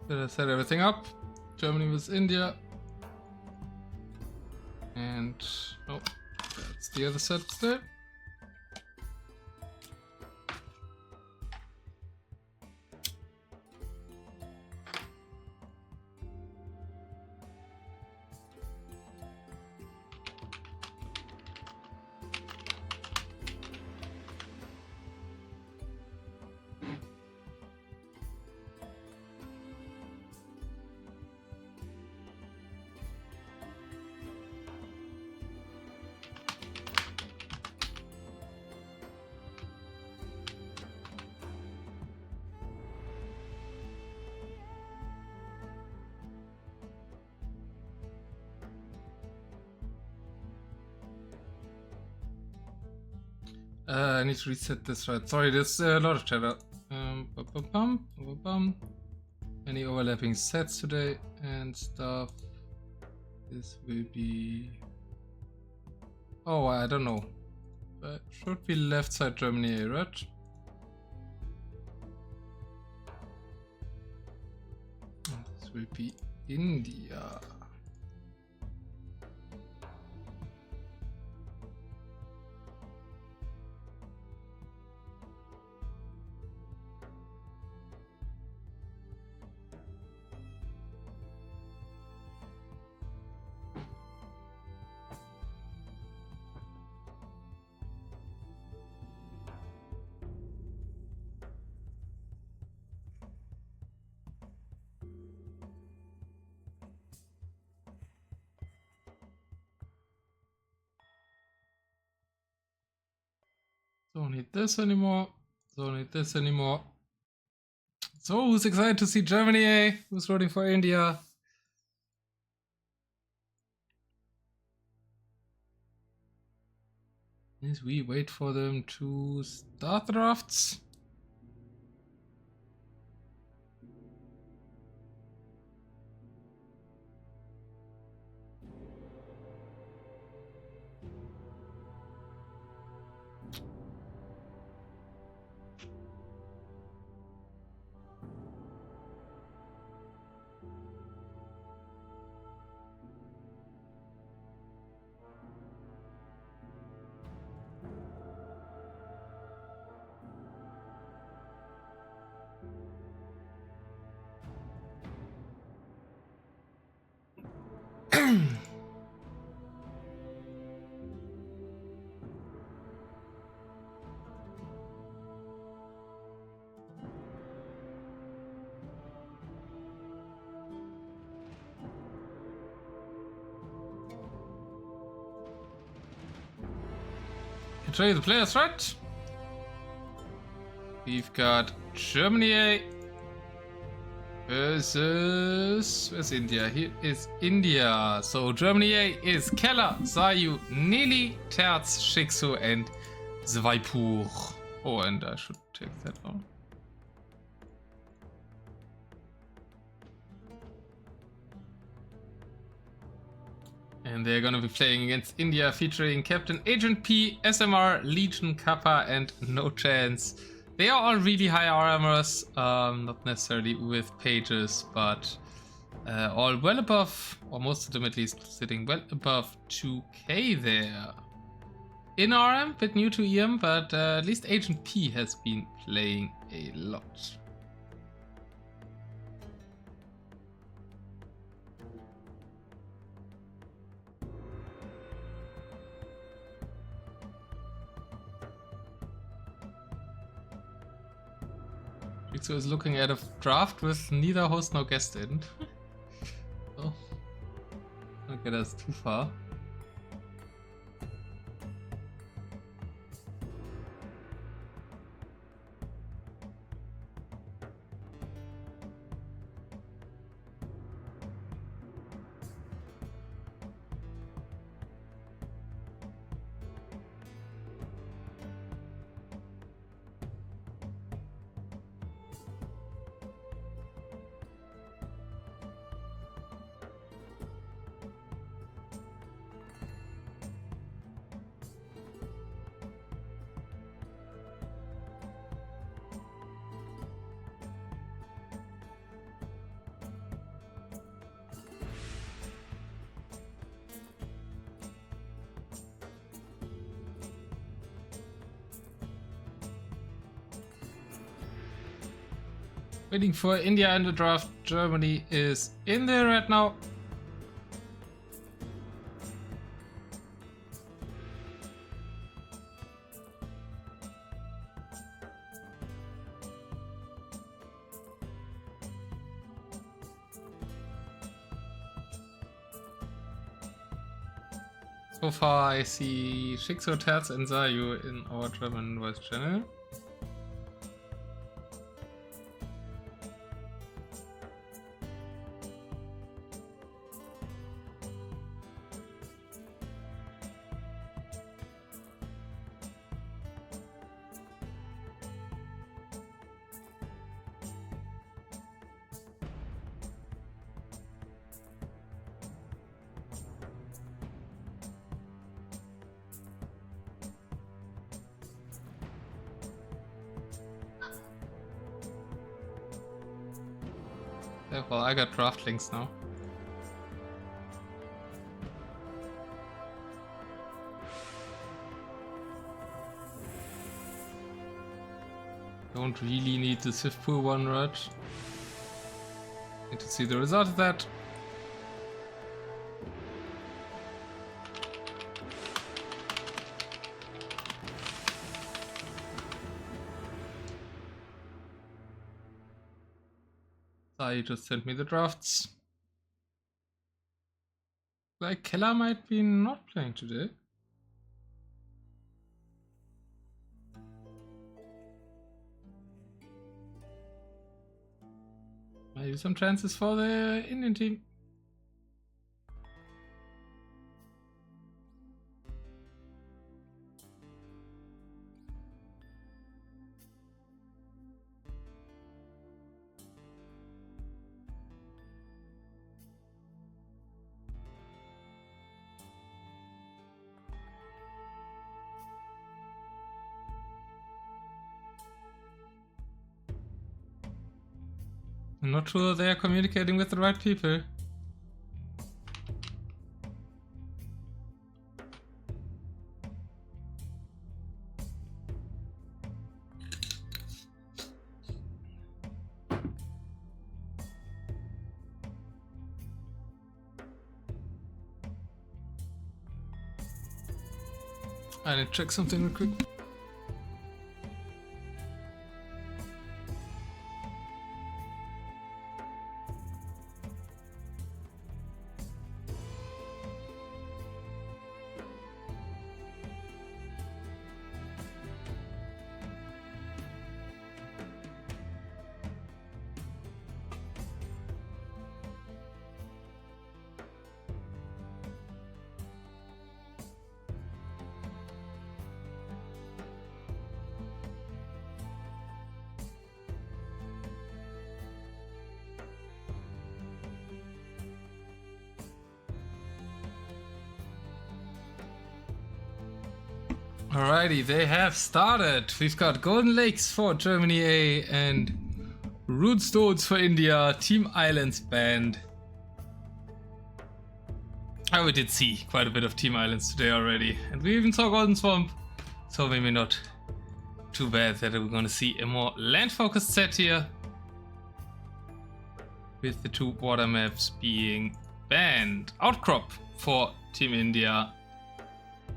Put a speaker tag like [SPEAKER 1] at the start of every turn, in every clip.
[SPEAKER 1] Did I set everything up? Germany with India. And oh, that's the other set there. I need to reset this, right? Sorry, there's a lot of chatter. Any overlapping sets today and stuff. This will be... Oh, I don't know. But should be left side Germany, right? And this will be India. Don't need this anymore. Don't need this anymore. So, who's excited to see Germany, eh? Who's voting for India? As we wait for them to start the drafts. Show you the players, right? We've got Germany A versus... Where's India? Here is India. So Germany A is Kelar, Zayu, Nili, Terz, ShiXo and TheViper. Oh, and I should take that on. And they're gonna be playing against India, featuring Captain Agent P, SMR, Legion, Kappa, and No Chance. They are all really high armors, not necessarily with pages, but all well above, or most of them at least, sitting well above 2k there. In RM, bit new to EM, but at least Agent P has been playing a lot. ShiXo is looking at a draft with neither host nor guest in. So, don't get us too far. Waiting for India in the draft. Germany is in there right now. So far I see ShiXo, Terz and Zayu in our German voice channel. Well, I got draft links now. Don't really need the Swift Pool one rush. Need to see the result of that. You just sent me the drafts. Like Keller might be not playing today. Maybe some chances for the Indian team. I'm not sure they are communicating with the right people. I need to check something real quick. Alrighty, they have started. We've got Golden Lakes for Germany A and Runestones for India. Team Islands banned. Oh, we did see quite a bit of Team Islands today already. And we even saw Golden Swamp. So maybe not too bad that we're gonna see a more land-focused set here. With the two water maps being banned. Outcrop for Team India.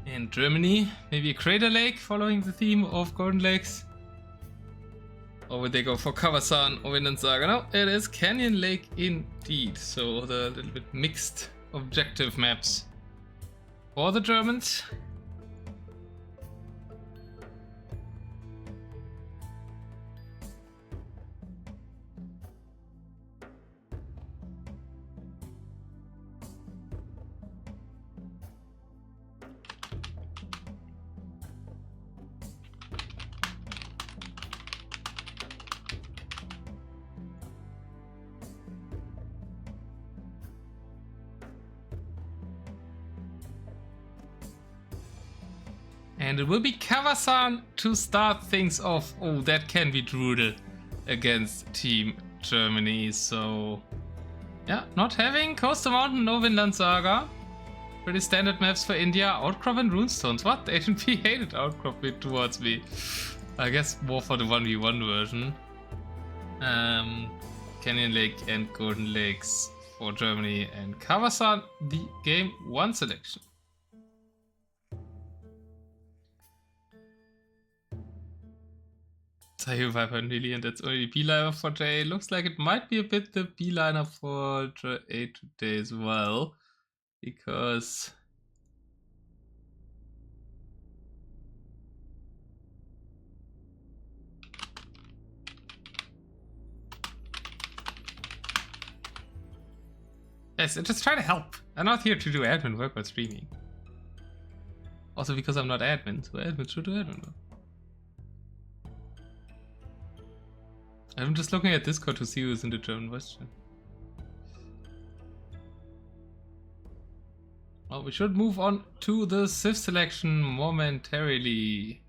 [SPEAKER 1] In Germany, maybe a Crater Lake following the theme of Golden Lakes. Or would they go for Kawasan or Vinland Saga? No, it is Canyon Lake indeed. So the little bit mixed objective maps for the Germans. And it will be Kawasan to start things off. Oh, that can be brutal against Team Germany. So, yeah, not having Coastal Mountain, no Vinland Saga. Pretty standard maps for India. Outcrop and Runestones. What? Agent P hated Outcrop towards me. I guess more for the 1v1 version. Canyon Lake and Golden Lakes for Germany, and Kawasan, the game 1 selection. TheViper, Nili, and that's only the B-liner for JA. Looks like it might be a bit the B-liner for JA today as well, because yes, just try to help. I'm not here to do admin work while streaming. Also because I'm not admin, so admin should do admin work. I'm just looking at Discord to see who's in the German voice chat. Well, we should move on to the Civ selection momentarily.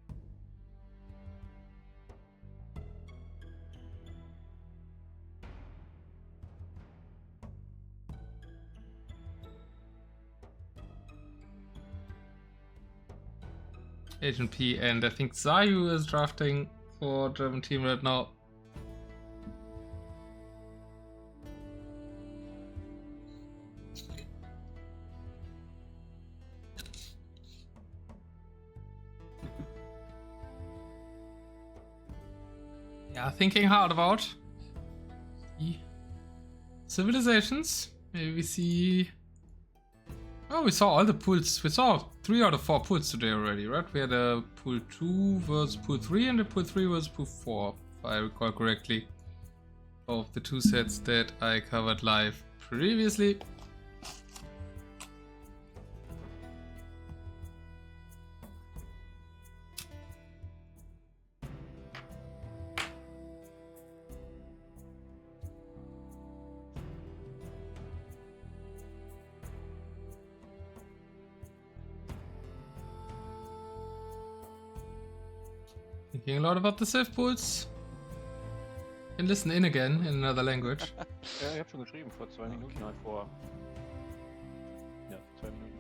[SPEAKER 1] Agent P, and I think Zayu is drafting for German team right now. Yeah, thinking hard about the civilizations. Maybe we see. Oh, we saw all the pools. We saw 3 out of 4 pools today already, right? We had a pool 2 versus pool 3 and a pool 3 versus pool 4, if I recall correctly, of the 2 sets that I covered live previously. Thinking a lot about the Civ pools. And listen in again in another language.
[SPEAKER 2] Ja, ich hab schon geschrieben vor 2 Minuten, halt vor. Ja, 2 Minuten.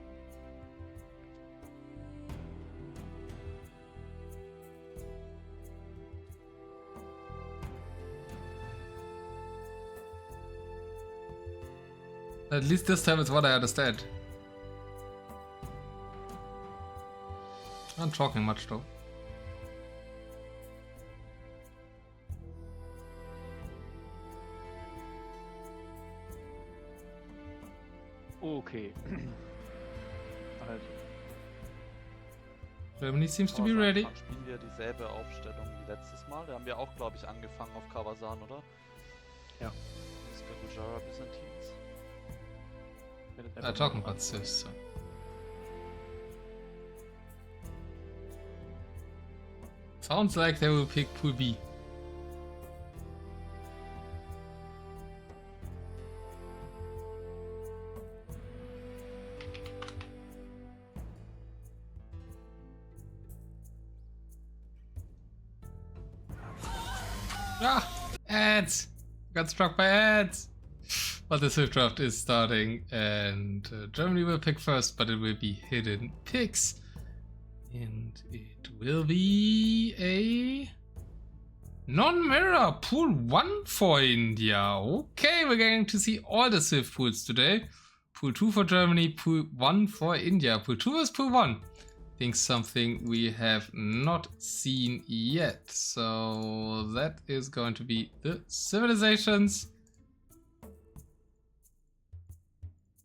[SPEAKER 1] At least this time it's what I understand. Not talking much though.
[SPEAKER 2] Okay. Also.
[SPEAKER 1] Germany seems to be ready.
[SPEAKER 3] Spielen wir dieselbe Aufstellung wie letztes Mal? Da haben wir auch, glaube ich, angefangen auf Kawasan, oder?
[SPEAKER 2] Ja.
[SPEAKER 3] Das ist der Gujarat Byzantines.
[SPEAKER 1] Talking about this. So. Sounds like they will pick pool B. Ah! Ads! Got struck by ads! But the Civ draft is starting, and Germany will pick first, but it will be hidden picks. And it will be a non-mirror pool 1 for India. Okay, we're going to see all the Civ pools today. Pool 2 for Germany, pool 1 for India. Pool 2 is pool 1. I think something we have not seen yet. So that is going to be the civilizations.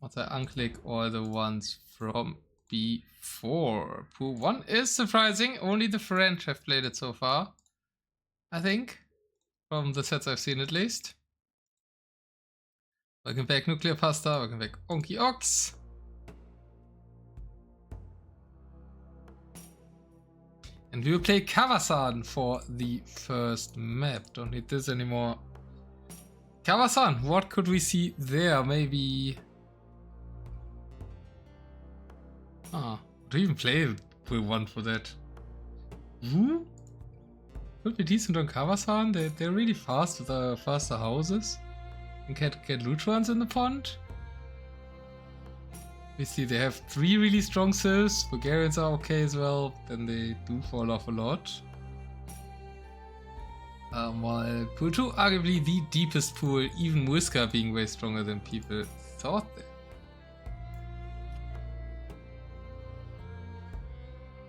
[SPEAKER 1] Once I unclick all the ones from before. Pool 1 is surprising. Only the French have played it so far, I think, from the sets I've seen at least. Welcome back, Nuclear Pasta. Welcome back, Onky Ox. And we will play Kawasan for the first map. Don't need this anymore. Kawasan, what could we see there? Maybe... Ah, do you even play pool 1 for that? Could be decent on Kawasan. They're really fast with the faster houses. And get loot runs in the pond. We see they have 3 really strong civs. Bulgarians are okay as well. Then they do fall off a lot. While pool 2, arguably the deepest pool, even Whisker being way stronger than people thought there.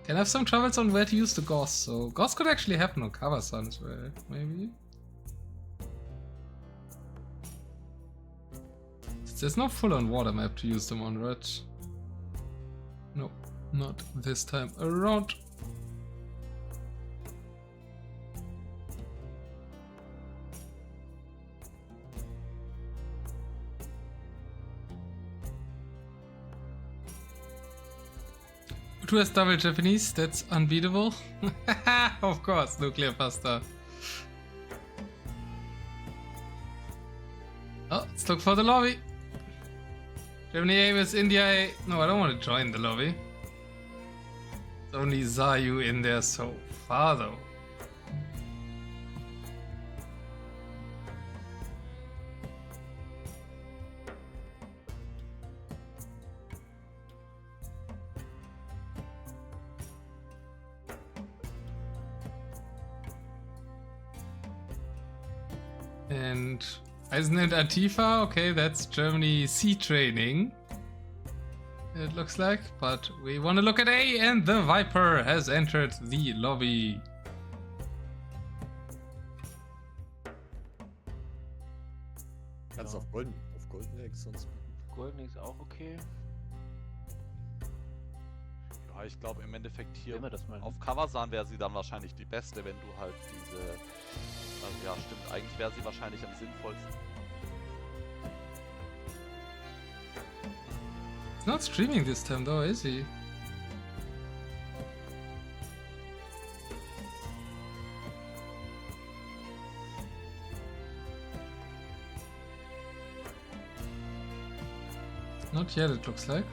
[SPEAKER 1] Can have some troubles on where to use the Goss, so Goss could actually happen on Kawasan as well, maybe. There's no full-on water map to use them on, right? No, not this time around. Who has double Japanese? That's unbeatable. Of course, nuclear pasta. Oh, let's look for the lobby. Germany A with India A. No, I don't want to join the lobby. It's only Zayu in there so far though. And Eisen and Atifa, okay, that's Germany C training. It looks like, but we want to look at A, and the Viper has entered the lobby.
[SPEAKER 4] Kannst auf Golden Eggs sonst.
[SPEAKER 2] Golden ist auch okay.
[SPEAKER 3] Ja, ich glaube im Endeffekt hier
[SPEAKER 2] Nehmen wir das mal.
[SPEAKER 3] auf Kawasan wäre sie dann wahrscheinlich die beste, wenn du halt diese... Also ja, stimmt, eigentlich wäre sie wahrscheinlich am sinnvollsten.
[SPEAKER 1] He's not streaming this time though, is he? Not yet, it looks like.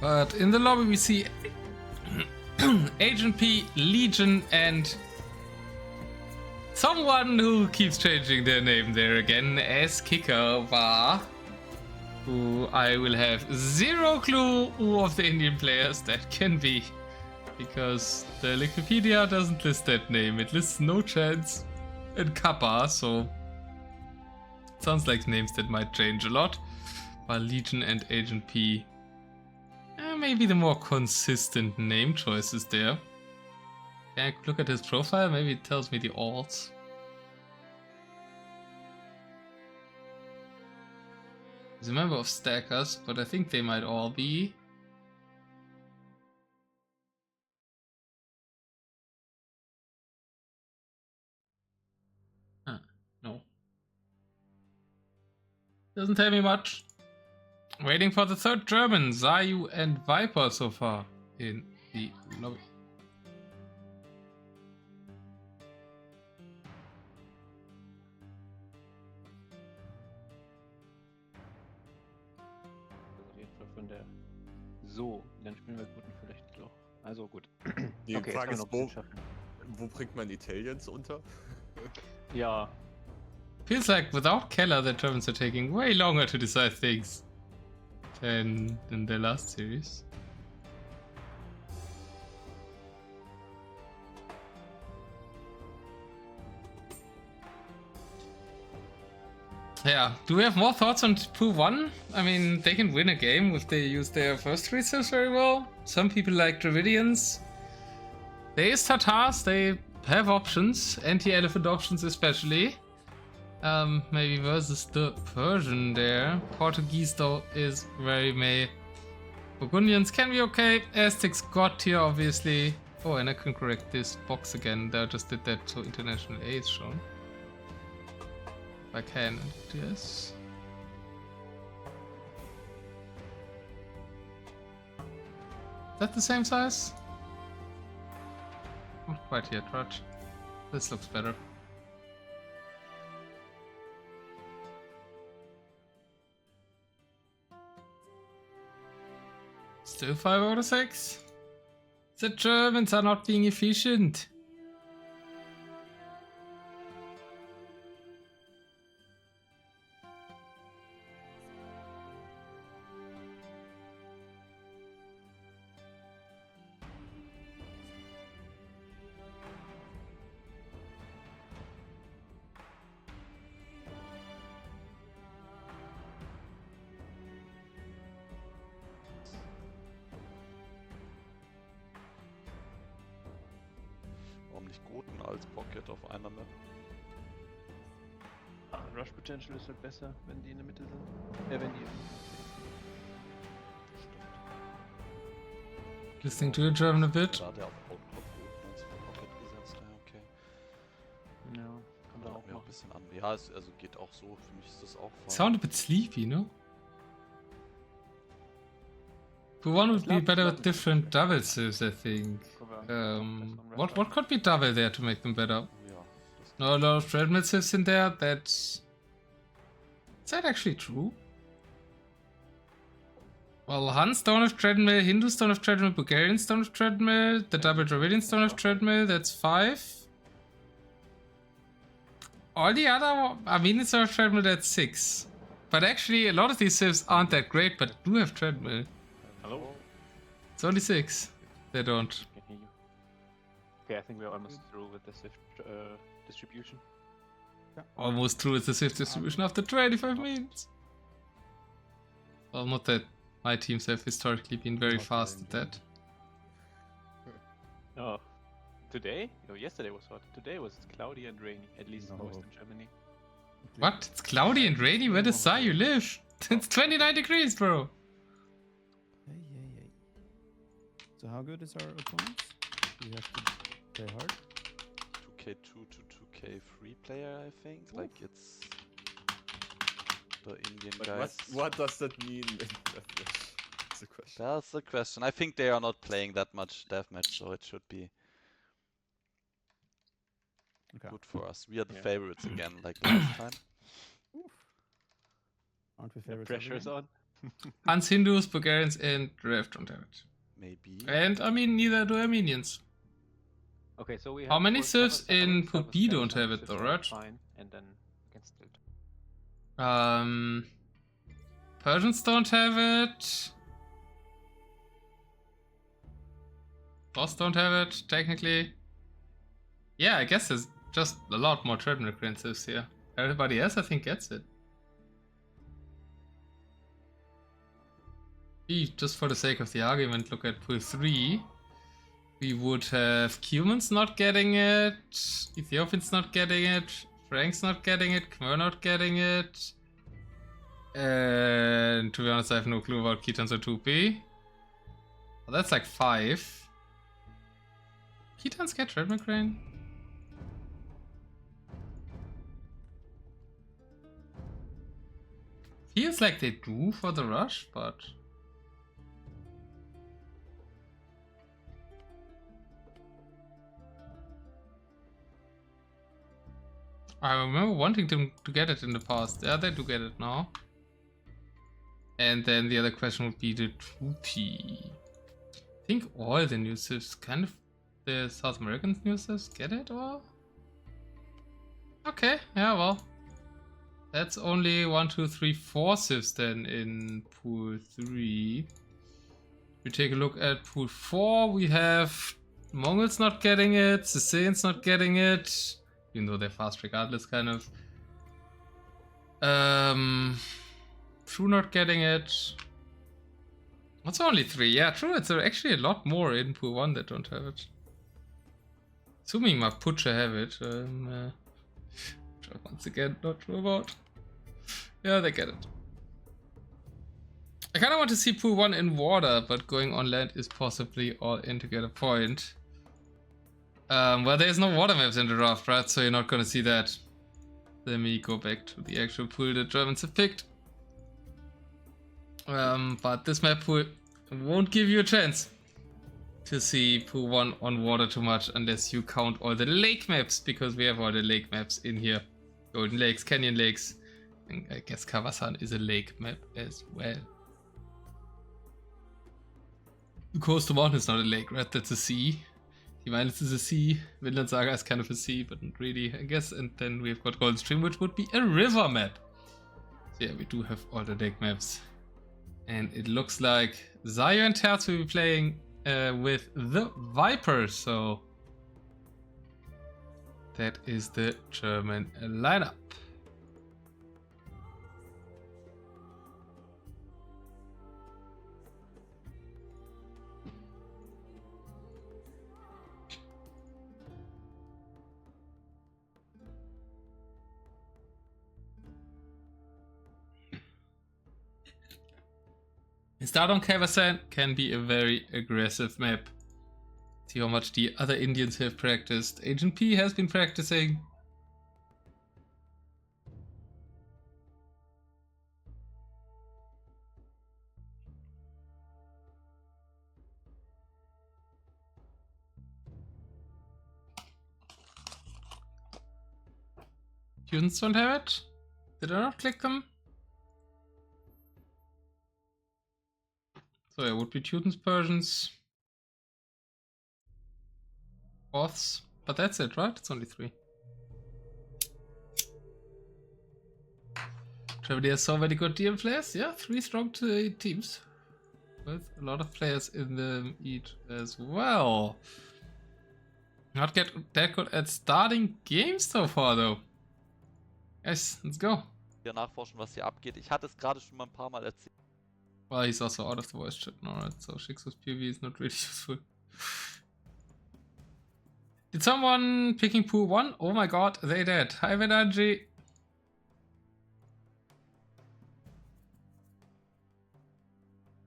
[SPEAKER 1] But in the lobby we see Agent P, Legion, and someone who keeps changing their name there again as Kappa, who I will have zero clue who of the Indian players that can be, because the Wikipedia doesn't list that name. It lists No Chance and Kappa, so it sounds like names that might change a lot. While Legion and Agent P, maybe the more consistent name choices there. Can I look at his profile? Maybe it tells me the alts. He's a member of Stackers, but I think they might all be. No. Doesn't tell me much. Waiting for the third German, Zayu and Viper so far in the lobby.
[SPEAKER 2] Das ist auf jeden Fall von der. So, dann spielen wir guten vielleicht doch. Also gut.
[SPEAKER 4] Die
[SPEAKER 2] Okay,
[SPEAKER 4] Frage
[SPEAKER 2] jetzt
[SPEAKER 4] ist,
[SPEAKER 2] können wir noch ein bisschen schaffen.
[SPEAKER 4] wo bringt man Italians unter?
[SPEAKER 2] Ja.
[SPEAKER 1] Feels like without Keller, the Germans are taking way longer to decide things than in their last series. Yeah, do we have more thoughts on Pool 1? I mean, they can win a game if they use their first resource very well. Some people like Dravidians. There is Tatars, they have options, anti-elephant options especially. Maybe versus the Persian there. Portuguese though is very meh. Burgundians can be okay. Aztecs got here obviously. Oh, and I can correct this box again. I just did that so international A is shown. If I can, yes. Is that the same size? Not quite yet, right? This looks better. Still 5 out of 6? The Germans are not being efficient.
[SPEAKER 3] ziemlich Goten als Pocket auf einer Map.
[SPEAKER 2] Rush Potential ist halt besser, wenn die in der Mitte sind. Wenn die.
[SPEAKER 1] Listening to the German a bit.
[SPEAKER 3] Da hat er auf Outcrop Goten als Pocket gesetzt, ja, okay.
[SPEAKER 2] Ja, kann man
[SPEAKER 3] Auch
[SPEAKER 2] auch
[SPEAKER 3] mir ein
[SPEAKER 2] machen.
[SPEAKER 3] bisschen an. Ja, es also geht auch so, für mich ist das auch voll.
[SPEAKER 1] Sound a bit sleepy, no? But one would be better with different double sieves, I think. What could be double there to make them better?
[SPEAKER 3] Ja, das
[SPEAKER 1] No, a lot of treadmill sieves in there. Is that actually true? Well, Huns don't have treadmill, Hindus don't have treadmill, Bulgarians don't have treadmill, the double Dravidians don't have treadmill. That's 5. All the other Armenians don't have treadmill. That's 6. But actually, a lot of these sieves aren't that great, but do have treadmill.
[SPEAKER 2] Hello?
[SPEAKER 1] It's only 6. They don't.
[SPEAKER 2] Can hear you. Okay, I think we're almost through with the Swift distribution.
[SPEAKER 1] Almost through with the safe distribution after 25 minutes. Well, not that my teams have historically been very fast at that.
[SPEAKER 2] Oh, today? No, yesterday was hot. Today was cloudy and rainy, at least most in Germany.
[SPEAKER 1] What? It's cloudy and rainy? Where does Sai you live? It's 29 degrees, bro.
[SPEAKER 5] Hey. So how good is our opponents? We have to play hard.
[SPEAKER 3] 2k2 to 2k3 player, I think. Like it's the Indian
[SPEAKER 4] But
[SPEAKER 3] guys.
[SPEAKER 4] what does that mean? That's the question.
[SPEAKER 3] That's the question. I think they are not playing that much deathmatch, so it should be
[SPEAKER 5] Okay.
[SPEAKER 3] good for us. We are the
[SPEAKER 2] Yeah.
[SPEAKER 3] favorites again, like last time.
[SPEAKER 5] Aren't we
[SPEAKER 2] The
[SPEAKER 5] favorites?
[SPEAKER 2] pressure's
[SPEAKER 5] every
[SPEAKER 2] on.
[SPEAKER 1] Huns, Hindus, Bulgarians, and Rev don't have it.
[SPEAKER 3] Maybe.
[SPEAKER 1] And I mean, neither do Armenians.
[SPEAKER 2] Okay, so we have
[SPEAKER 1] How many
[SPEAKER 2] four
[SPEAKER 1] serves
[SPEAKER 2] covers,
[SPEAKER 1] in
[SPEAKER 2] others
[SPEAKER 1] Pool
[SPEAKER 2] have
[SPEAKER 1] B
[SPEAKER 2] a
[SPEAKER 1] don't
[SPEAKER 2] Spanish
[SPEAKER 1] have it
[SPEAKER 2] serve,
[SPEAKER 1] though,
[SPEAKER 2] so
[SPEAKER 1] right?
[SPEAKER 2] Fine, and then we can still.
[SPEAKER 1] Persians don't have it. Boss don't have it, technically. Yeah, I guess there's just a lot more treadmill clearances here. Everybody else, I think, gets it. Just for the sake of the argument, look at Pool 3. We would have Cumans not getting it, Ethiopians not getting it, Franks not getting it, Khmer not getting it. And to be honest, I have no clue about Khitans or 2P. Well, that's like 5. Khitans get treadmill crane? Feels like they do for the rush, but... I remember wanting them to get it in the past. Yeah, they do get it now. And then the other question would be the 2P. I think all the new civs, kind of the South American new civs, get it, or? Okay, yeah, well. That's only 1, 2, 3, 4 civs then in Pool 3. If we take a look at Pool 4, we have Mongols not getting it, Sicilians not getting it. Even though they're fast regardless, kind of. True not getting it. What's only 3? Yeah, true, it's actually a lot more in Pool 1 that don't have it. Assuming Mapuche have it. Once again, not true about. Yeah, they get it. I kind of want to see Pool 1 in water, but going on land is possibly all in to get a point. Well, there's no water maps in the draft, right? So you're not gonna see that. Let me go back to the actual pool the Germans have picked. But this map pool won't give you a chance to see Pool 1 on water too much unless you count all the lake maps, because we have all the lake maps in here. Golden Lakes, Canyon Lakes, and I guess Kawasan is a lake map as well. The Coastal Mountain is not a lake, right? That's a sea. This is a sea. Vinland Saga is kind of a sea, but not really, I guess. And then we've got Golden Stream, which would be a river map. So yeah, we do have all the lake maps. And it looks like Zayo and Terz will be playing with TheViper, so that is the German lineup. Start on Kavasan can be a very aggressive map. See how much the other Indians have practiced. Agent P has been practicing. Students don't have it? Did I not click them? So it would be Tutens, Persians, Goths, but that's it, right? It's only 3. Germany has so many good DM players. Yeah, 3 strong teams with a lot of players in them each as well. Not get that good at starting games so far though. Yes, let's go.
[SPEAKER 3] Hier nachforschen, was hier abgeht. Ich hatte es gerade schon mal ein paar Mal erzählt.
[SPEAKER 1] Well, he's also out of the voice chat now, right? So ShiXo's PV is not really useful. Did someone picking Poo 1? Oh my god, they did. Hi Venanji.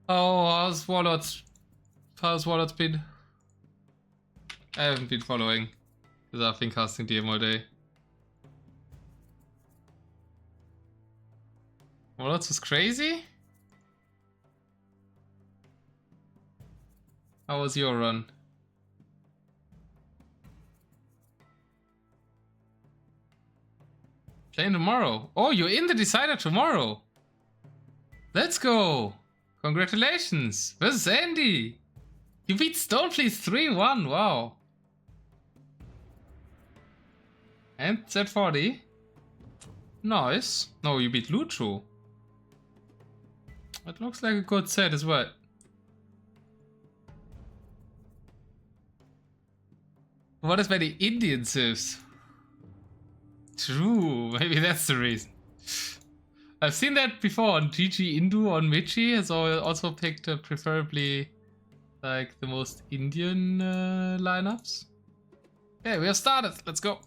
[SPEAKER 1] Oh, how's Warlords been? I haven't been following, because I've been casting DM all day. Warlords was crazy? How was your run? Playing tomorrow. Oh, you're in the decider tomorrow. Let's go. Congratulations. Versus Andy. You beat Stonefleece 3-1. Wow. And Z40. Nice. No, you beat Lucho. That looks like a good set as well. What is by the Indian civs? True, maybe that's the reason. I've seen that before on GG Indu on Michi, so I also picked preferably like the most Indian lineups. Okay, we have started. Let's go.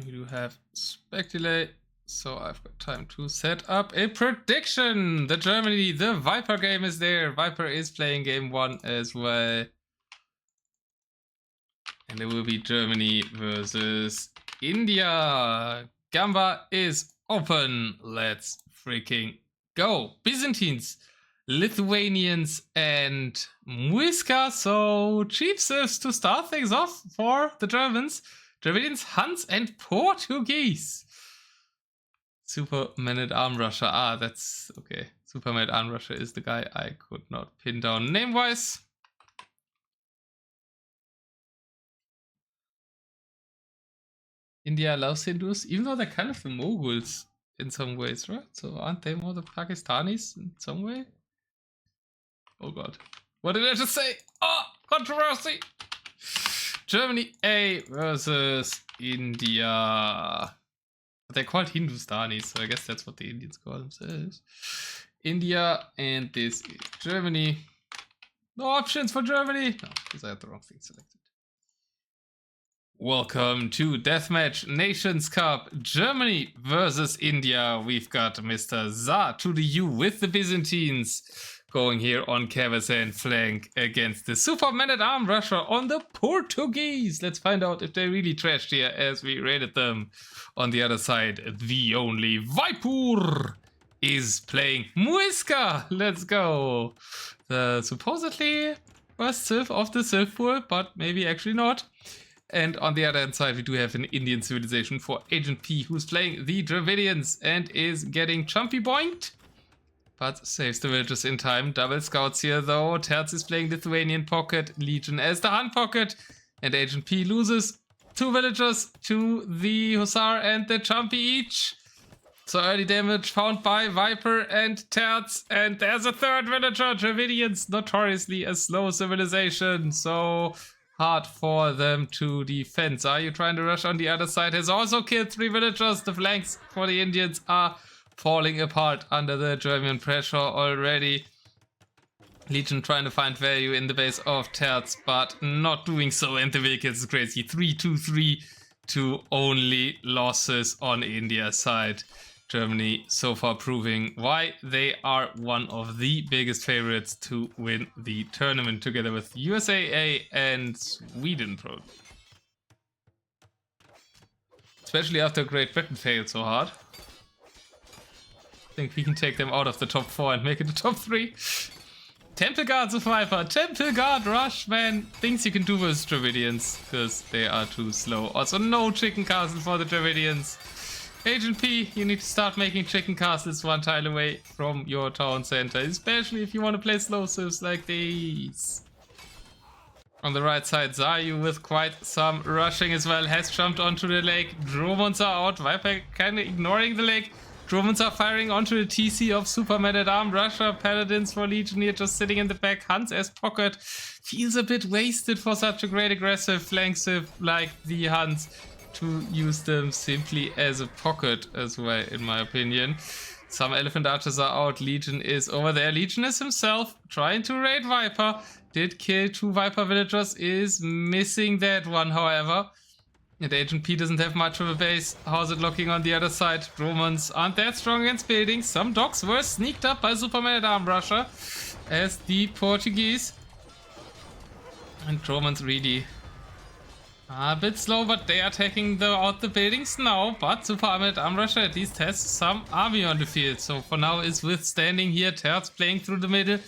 [SPEAKER 1] We do have speculate. So I've got time to set up a prediction. The TheViper game is there. Viper is playing game 1 as well. And it will be Germany versus India. Gamba is open. Let's freaking go. Byzantines, Lithuanians, and Muisca. So cheap civs to start things off for the Germans. Dravidians, Huns, and Portuguese. Super Man-at-Arm Russia. Ah, that's okay. Super Man-at-Arm Russia is the guy I could not pin down name-wise. India loves Hindus, even though they're kind of the Moguls in some ways, right? So aren't they more the Pakistanis in some way? Oh god. What did I just say? Oh, controversy! Germany A versus India. They're called Hindustanis, so I guess that's what the Indians call themselves. India, and this is Germany. No options for Germany! No, because I had the wrong thing selected. Welcome to Deathmatch Nations Cup. Germany versus India. We've got Mr. Za to the U with the Byzantines going here on Kavasan flank against the Super Man-at-Arm Russia on the Portuguese. Let's find out if they really trashed here as we raided them. On the other side, the only Viper is playing Muisca. Let's go. The supposedly first civ of the civ pool, but maybe actually not. And on the other hand side, we do have an Indian civilization for Agent P, who's playing the Dravidians and is getting chumpy boinked, but saves the villagers in time. Double scouts here though. Terz is playing Lithuanian pocket, Legion as the Hun pocket, and Agent P loses 2 villagers to the Hussar and the Chumpy each. So early damage found by Viper and Terz, and there's a 3rd villager. Dravidians, notoriously a slow civilization, so hard for them to defend. Are you trying to rush on the other side? Has also killed 3 villagers. The flanks for the Indians are falling apart under the German pressure already. Legion trying to find value in the base of Terz, but not doing so, and the vehicle is crazy. 3-2-3 to only losses on India's side. Germany so far proving why they are one of the biggest favorites to win the tournament, together with USA and Sweden probably. Especially after Great Britain failed so hard. I think we can take them out of the top 4 and make it the top 3. Temple Guard's a Viper. Temple Guard rush, man. Things you can do with Dravidians, because they are too slow. Also, no chicken castle for the Dravidians. Agent P, you need to start making chicken castles 1 tile away from your town center, especially if you want to play slow civs like these. On the right side, Zayu with quite some rushing as well has jumped onto the lake. Dromons are out. Viper kind of ignoring the lake. Dromons are firing onto the TC of Super Man at Arm. Russia, Paladins for Legion here just sitting in the back. Hans as pocket feels a bit wasted for such a great aggressive flank civ like the Hans to use them simply as a pocket as well, in my opinion. Some Elephant Archers are out. Legion is over there. Legion is himself trying to raid Viper. Did kill 2 Viper villagers, is missing that one, however. And Agent P doesn't have much of a base. How's it looking on the other side? Romans aren't that strong against buildings. Some docks were sneaked up by Superman at Arm Russia as the Portuguese. And Romans really a bit slow, but they are taking out the buildings now. But Superman at Arm Russia at least has some army on the field. So for now is withstanding here. Terz playing through the middle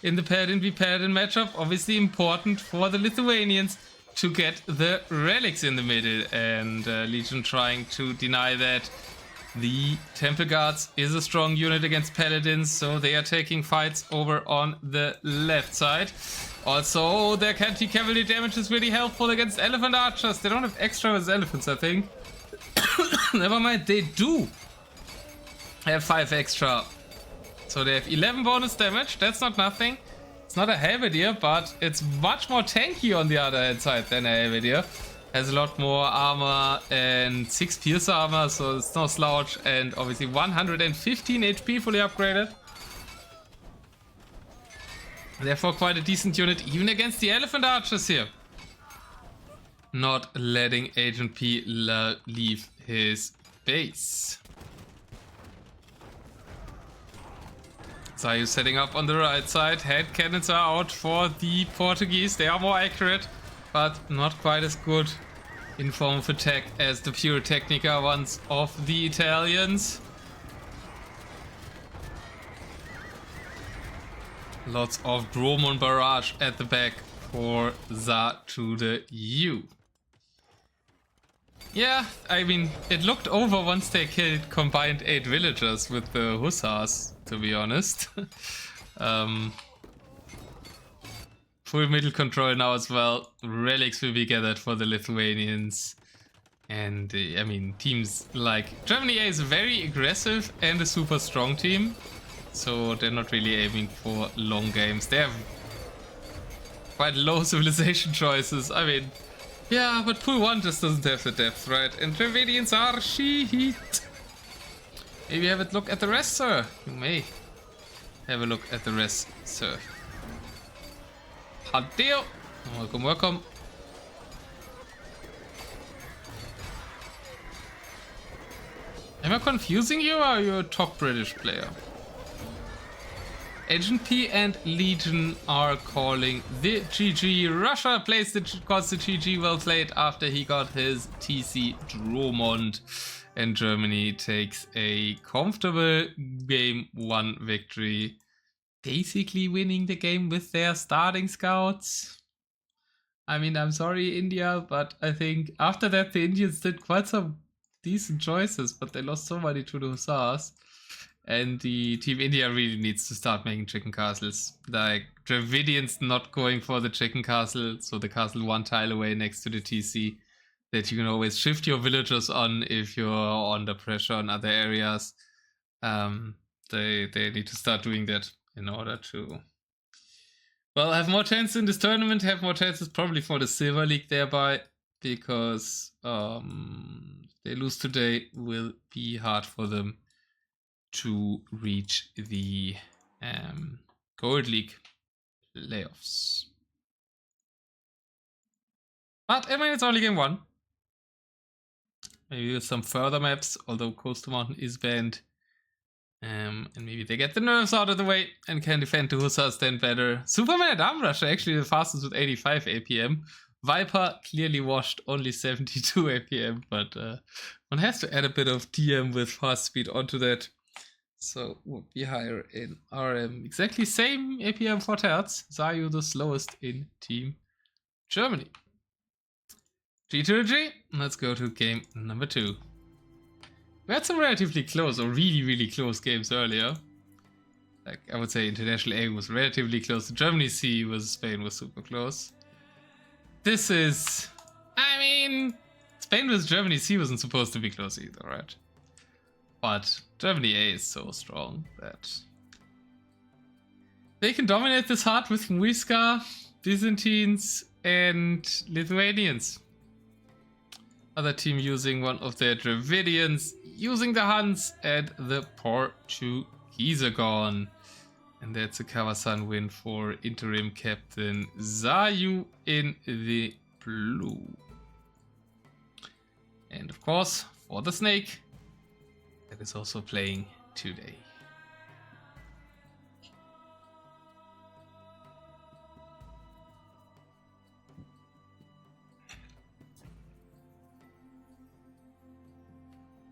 [SPEAKER 1] in the Paladin v Paladin matchup. Obviously important for the Lithuanians to get the relics in the middle, and Legion trying to deny that. The Temple Guards is a strong unit against Paladins, so they are taking fights over on the left side. Also, their anti-cavalry damage is really helpful against Elephant Archers. They don't have extra as elephants, I think. Never mind, they do have 5 extra. So they have 11 bonus damage. That's not nothing. It's not a halberdier, but it's much more tanky on the other hand side than a halberdier. Has a lot more armor and 6 pierce armor, so it's no slouch. And obviously 115 HP fully upgraded. Therefore quite a decent unit, even against the Elephant Archers here. Not letting Agent P leave his base. Zayu setting up on the right side. Head cannons are out for the Portuguese. They are more accurate, but not quite as good in form of attack as the Pyrotechnica ones of the Italians. Lots of Dromon barrage at the back for Za to the U. Yeah, I mean, it looked over once they killed combined 8 villagers with the Hussars, to be honest. Full middle control now as well. Relics will be gathered for the Lithuanians. And, I mean, teams like Germany A is very aggressive and a super strong team. So they're not really aiming for long games. They have quite low civilization choices. I mean, yeah, but pool 1 just doesn't have the depth, right? And Dravidians are shit. Maybe have a look at the rest, sir. You may have a look at the rest, sir. Hadeo. Welcome, welcome. Am I confusing you, or are you a top British player? Agent P and Legion are calling the GG. Russia calls the GG well played after he got his TC Dromond. And Germany takes a comfortable game 1 victory. Basically winning the game with their starting scouts. I mean, I'm sorry, India, but I think after that the Indians did quite some decent choices, but they lost so many to the Hussars. And the Team India really needs to start making chicken castles. Like, Dravidians not going for the chicken castle, so the castle 1 tile away next to the TC, that you can always shift your villagers on if you're under pressure in other areas. They need to start doing that in order to, well, have more chances in this tournament, have more chances probably for the Silver League thereby, because if they lose today, will be hard for them to reach the Gold League playoffs. But I mean, it's only game 1. Maybe with some further maps, although Coastal Mountain is banned. And maybe they get the nerves out of the way and can defend the Hussars then better. Superman and Arm Rusher actually the fastest with 85 APM. Viper clearly washed only 72 APM, but one has to add a bit of TM with fast speed onto that. So would be higher in RM. Exactly same APM for Terz. Zayu the slowest in Team Germany. G to G. Let's go to game number 2. We had some relatively close or really close games earlier. Like I would say International A was relatively close to Germany C versus Spain was super close. This is, I mean, Spain versus Germany C wasn't supposed to be close either, right? But Germany A is so strong that they can dominate this hard with Muisca, Byzantines, and Lithuanians. Other team using one of their Dravidians, using the Huns, and the Portuguesagon. And that's a Kawasan win for interim captain Zayu in the blue. And of course, for the snake, that is also playing today.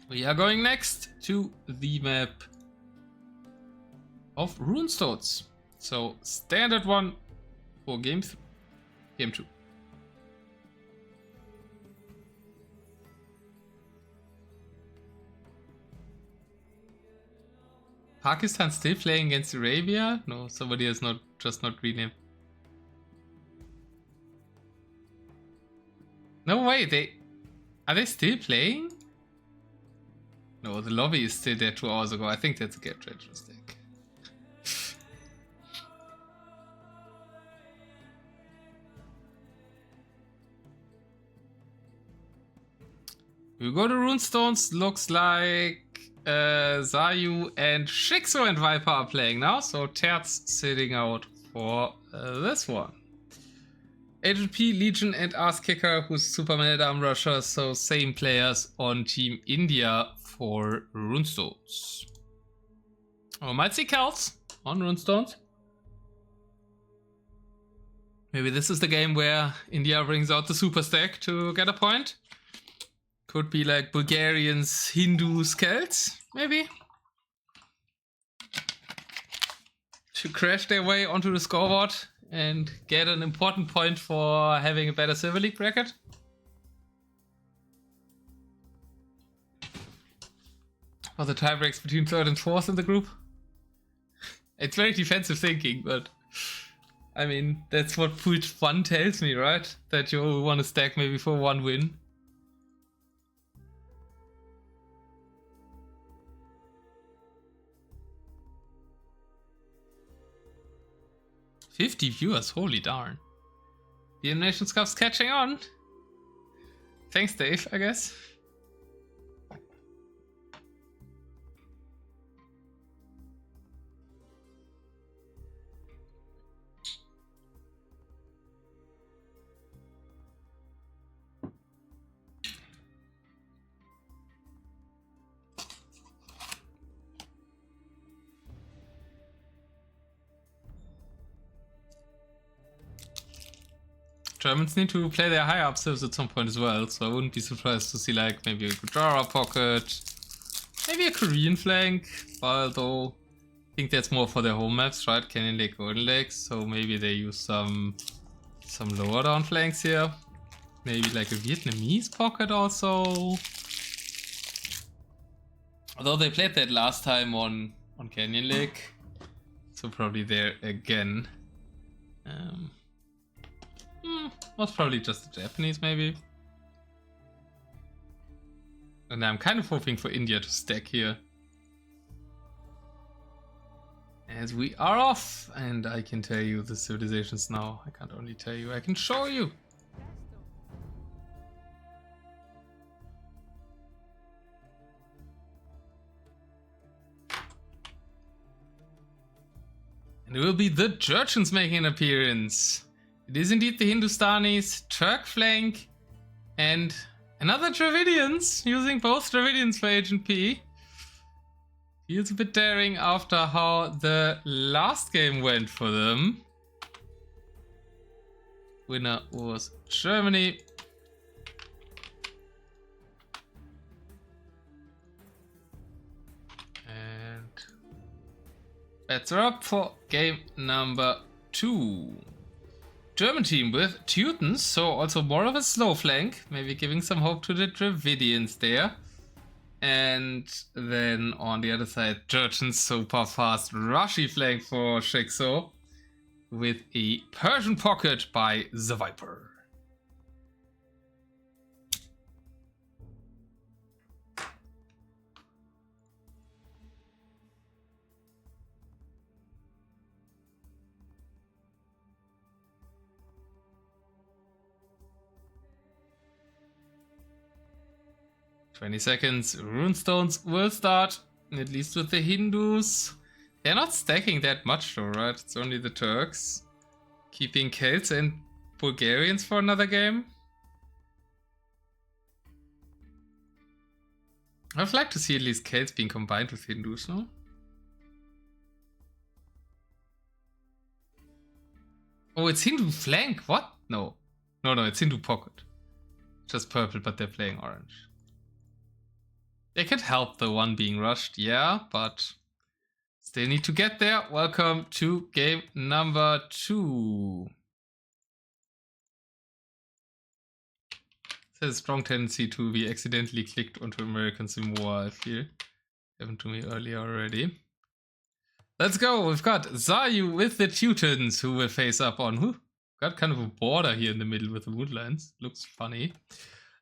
[SPEAKER 1] We are going next to the map of Runestones. So standard one for game 2. Pakistan still playing against Arabia? No, somebody has not renamed. No way, are they still playing? No, the lobby is still there 2 hours ago. I think that's a get rich mistake. We go to Runestones. Looks like Zayu and ShiXo and Viper are playing now. So Terz sitting out for this one. Agent P, Legion, and Ass Kicker, who's Superman and Arm Rusher. So same players on Team India for Runestones. Oh, might see Celts on Runestones. Maybe this is the game where India brings out the super stack to get a point. Could be like Bulgarians, Hindus, Celts, maybe. To crash their way onto the scoreboard and get an important point for having a better Silver League bracket. For the tiebreaks between 3rd and 4th in the group. It's very defensive thinking, but I mean, that's what Pool 1 tells me, right? That you want to stack maybe for 1 win. $50 viewers, holy darn. The Animation Scuff's catching on. Thanks, Dave, I guess. Germans need to play their high up serves at some point as well, so I wouldn't be surprised to see like maybe a Gujarat pocket, maybe a Korean flank, although I think that's more for their home maps, right? Canyon Lake, Golden Lake, so maybe they use some lower down flanks here. Maybe like a Vietnamese pocket also. Although they played that last time on Canyon Lake, so probably there again. Was probably just the Japanese, maybe. And I'm kind of hoping for India to stack here. As we are off, and I can tell you the civilizations now. I can't only tell you, I can show you. And it will be the Jurchens making an appearance. It is indeed the Hindustanis, Turk flank, and Another Dravidians, using both Dravidians for Agent P. Feels a bit daring after how the last game went for them. Winner was Germany. And bets are up for game number 2. German team with Teutons, so also more of a slow flank, maybe giving some hope to the Dravidians there. And then on the other side, Georgian super fast rushy flank for ShiXo with a Persian pocket by TheViper. "20 seconds, runestones will start, at least with the Hindus. They're not stacking that much though, right? It's only the Turks. Keeping Celts and Bulgarians for another game. I'd like to see at least Celts being combined with Hindus, no? Oh, it's Hindu flank, what? No. No, it's Hindu pocket. Just purple, but they're playing orange. They could help the one being rushed, yeah, but still need to get there. Welcome to game number 2. There's a strong tendency to be accidentally clicked onto Americans in war, I feel. Happened to me earlier already. Let's go. We've got Zayu with the Teutons who will face up on who? Got kind of a border here in the middle with the woodlands. Looks funny.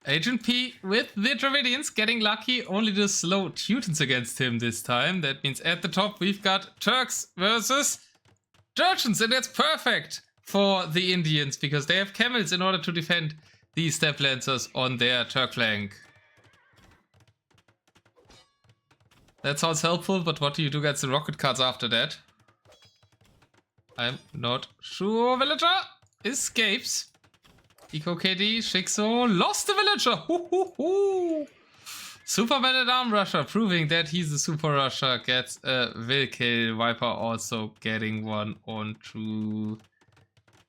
[SPEAKER 1] Agent P with the Dravidians getting lucky. Only the slow Teutons against him this time. That means at the top we've got Turks versus Georgians, and that's perfect for the Indians because they have camels in order to defend these step lancers on their Turk flank. That sounds helpful, but what do you do against the rocket cards after that? I'm not sure. Villager escapes. Eco KD, ShiXo lost the villager. Superman at Arm Rusher proving that he's a super rusher gets a will kill. Viper also getting one onto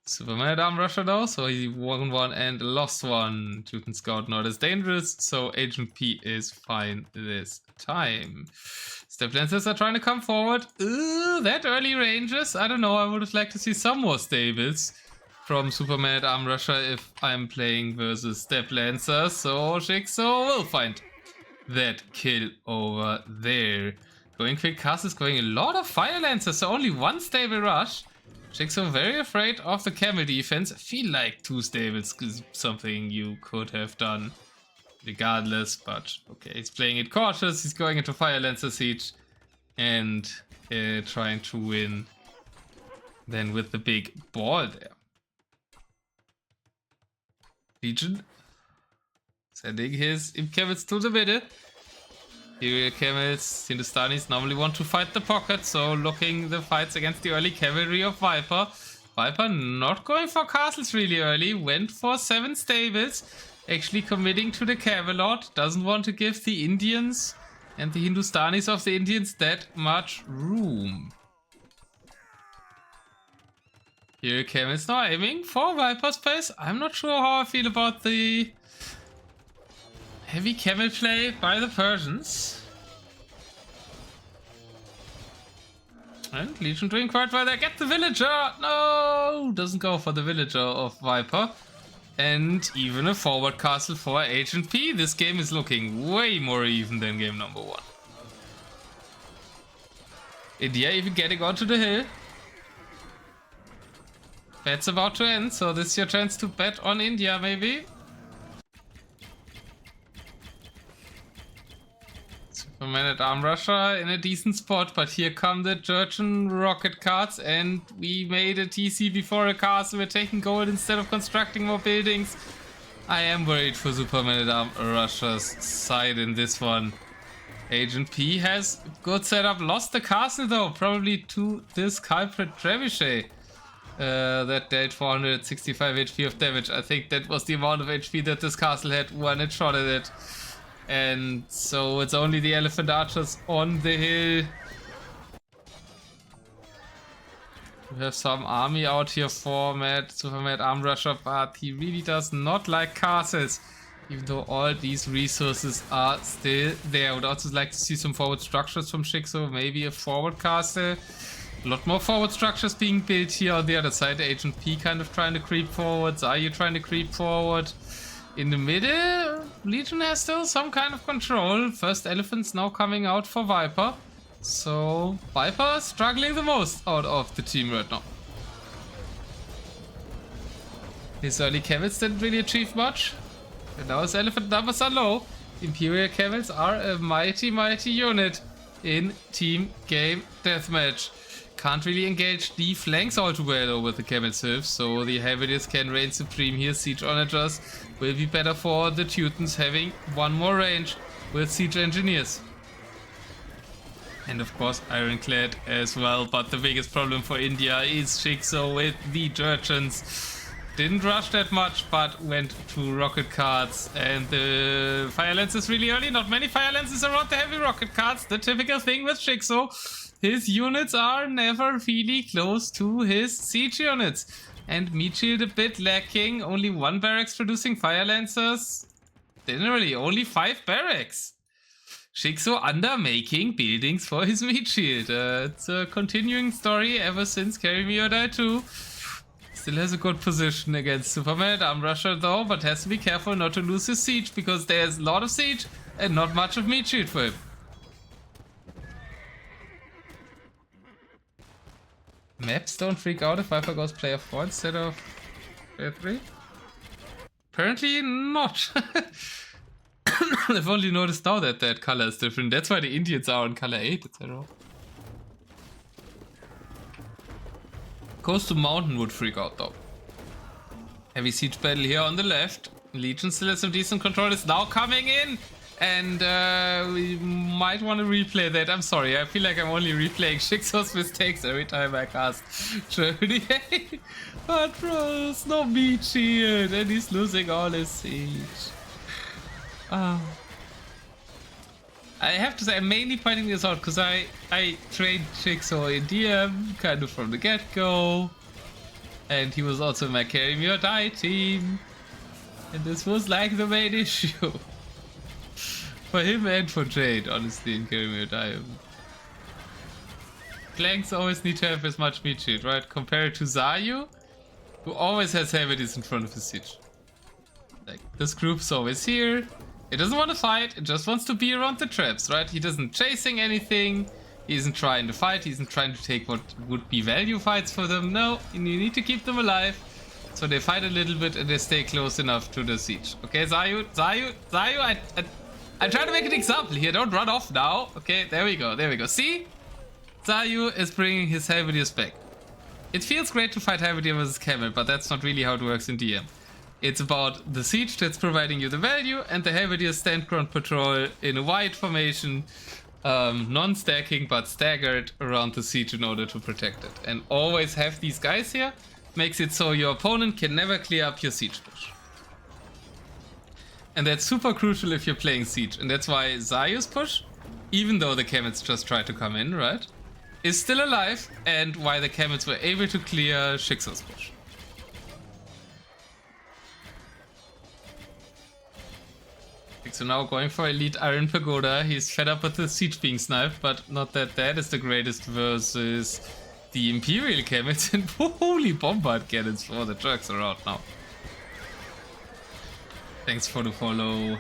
[SPEAKER 1] Superman at Arm Rusher though, so he won one and lost one. Teuton Scout not as dangerous, so Agent P is fine this time. Step Lancers are trying to come forward. That early ranges. I don't know, I would have liked to see some more stables from Superman at Arm Rusher if I'm playing versus Step Lancer, so ShiXo will find that kill over there. Going quick cast is going a lot of Fire Lancers, so only one stable rush. ShiXo very afraid of the camel defense. I feel like 2 stables is something you could have done regardless, but okay, he's playing it cautious. He's going into Fire Lancer siege and trying to win then with the big ball there. Legion sending his imp camels to the middle. Imperial camels, Hindustanis normally want to fight the pocket, so looking the fights against the early cavalry of Viper. Viper not going for castles really early, went for 7 stables, actually committing to the Cavalot, doesn't want to give the Indians and the Hindustanis of the Indians that much room. Here camels now aiming for Viper space. I'm not sure how I feel about the heavy camel play by the Persians. And Legion doing quite well there. Get the villager! No! Doesn't go for the villager of Viper. And even a forward castle for Agent P. This game is looking way more even than game number 1. India even getting onto the hill. Bet's about to end, so this is your chance to bet on India, maybe. Superman at Arm Rusher in a decent spot, but here come the Georgian rocket cards, and we made a TC before a castle. We're taking gold instead of constructing more buildings. I am worried for Superman at Arm Rusher's side in this one. Agent P has good setup, lost the castle though, probably to this culprit Trebuchet. that dealt 465 HP of damage. I think that was the amount of HP that this castle had when it shot at it. And so it's only the elephant archers on the hill. We have some army out here for super mad arm rusher, but he really does not like castles, even though all these resources are still there. I would also like to see some forward structures from ShiXo, maybe a forward castle. A lot more forward structures being built here on the other side. Agent P kind of trying to creep forward. Are you trying to creep forward? In the middle, Legion has still some kind of control. First elephants now coming out for Viper. So Viper struggling the most out of the team right now. His early camels didn't really achieve much. And now his elephant numbers are low. Imperial camels are a mighty, mighty unit in team game deathmatch. Can't really engage the flanks all too well over the camel sylphs, so the Heaviest can reign supreme here. Siege onagers will be better for the Teutons having one more range with siege engineers. And of course Ironclad as well, but the biggest problem for India is ShiXo with the Jurchens. Didn't rush that much, but went to rocket cards, and the fire lances really early. Not many fire lances around the heavy rocket cards. The typical thing with ShiXo. His units are never really close to his siege units. And meat shield a bit lacking. Only one barracks producing fire lancers. Generally, only 5 barracks. ShiXo under making buildings for his meat shield. It's a continuing story ever since Carry Me or Die 2. Still has a good position against Superman Arm Rusher though, but has to be careful not to lose his siege, because there's a lot of siege and not much of meat shield for him. Maps don't freak out if Viper goes player 4 instead of player 3? Apparently not. I've only noticed now that that color is different. That's why the Indians are on color 8, etc. Coastal Mountain would freak out though. Heavy siege battle here on the left. Legion still has some decent control. It's now coming in. And we might want to replay that. I'm sorry, I feel like I'm only replaying ShiXo's mistakes every time I cast Germany. But bro, it's no meat shield and he's losing all his siege. I have to say, I'm mainly pointing this out because I trained ShiXo in DM kind of from the get-go. And he was also in my Carry Me or Die team. And this was like the main issue. For him and for Jade, honestly, in Carry Me or Die. Flanks always need to have as much meat shield, right? Compared to Zayu, who always has heavies in front of his siege. Like, this group's always here. It doesn't want to fight, it just wants to be around the traps, right? He doesn't chasing anything, he isn't trying to fight, he isn't trying to take what would be value fights for them. No, you need to keep them alive. So they fight a little bit and they stay close enough to the siege. Okay, Zayu, I'm trying to make an example here, don't run off now. Okay, there we go. See? Zayu is bringing his Helvetiers back. It feels great to fight Helvetier versus Camel, but that's not really how it works in DM. It's about the siege that's providing you the value, and the Helvetiers stand ground patrol in a wide formation, non-stacking but staggered around the siege in order to protect it. And always have these guys here makes it so your opponent can never clear up your siege push. And that's super crucial if you're playing siege, and that's why Zayu's push, even though the camels just tried to come in, right, is still alive, and why the camels were able to clear ShiXo's push. So now going for Elite Iron Pagoda. He's fed up with the siege being sniped, but not that that is the greatest versus the Imperial camels and holy bombard cannons for the Turks around now. Thanks for the follow,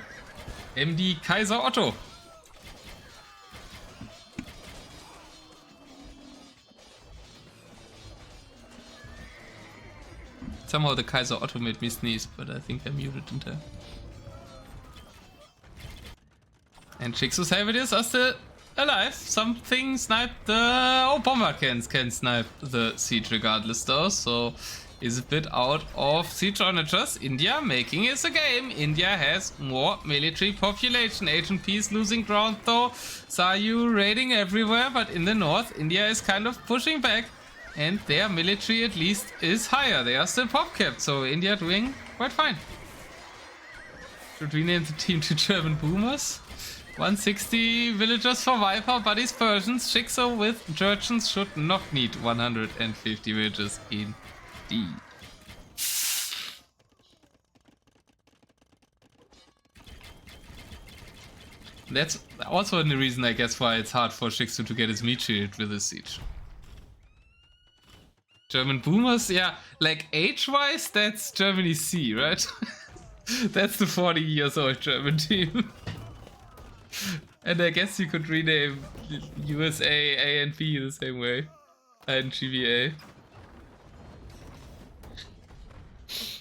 [SPEAKER 1] MD Kaiser Otto. Somehow the Kaiser Otto made me sneeze, but I think I muted in time. And ShiXo's Helvetiers are still alive. Something sniped the... Oh, bombard cannons can snipe the siege regardless though, so is a bit out of siege onagers. India making it a game. India has more military population. Agent P is losing ground though. Zayu raiding everywhere, but in the north, India is kind of pushing back. And their military at least is higher. They are still pop capped, so India doing quite fine. Should rename the team to German Boomers. 160 villagers for Viper, but he's Persians. ShiXo with Georgians should not need 150 villagers indeed. That's also the reason, I guess, why it's hard for ShiXo to get his meat shield with this siege. German Boomers, yeah, like age-wise, that's Germany C, right? That's the 40 years old German team. And I guess you could rename USA A and B the same way. And GVA.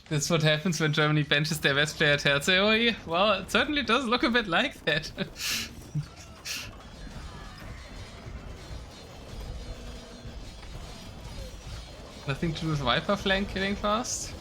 [SPEAKER 1] That's what happens when Germany benches their best player Terz. Oh yeah, well, it certainly does look a bit like that. Nothing to do with Viper flank killing fast.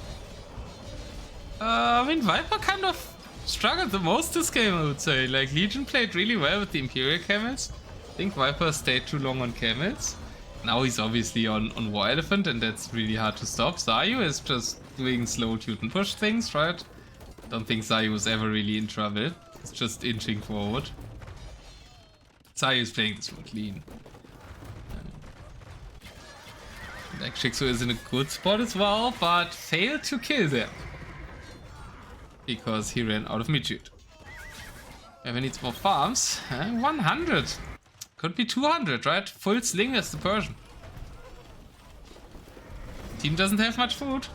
[SPEAKER 1] I mean, Viper kind of struggled the most this game, I would say. Like, Legion played really well with the Imperial Camels. I think Viper stayed too long on Camels. Now he's obviously on War Elephant, and that's really hard to stop. Zayu is just doing slow Teuton push things, right? Don't think Zayu was ever really in trouble. It's just inching forward. Zayu is playing this one clean. Like, ShiXo is in a good spot as well, but failed to kill them. Because he ran out of meat shield. Ever needs more farms? 100. Could be 200, right? Full sling as the Persian. Team doesn't have much food.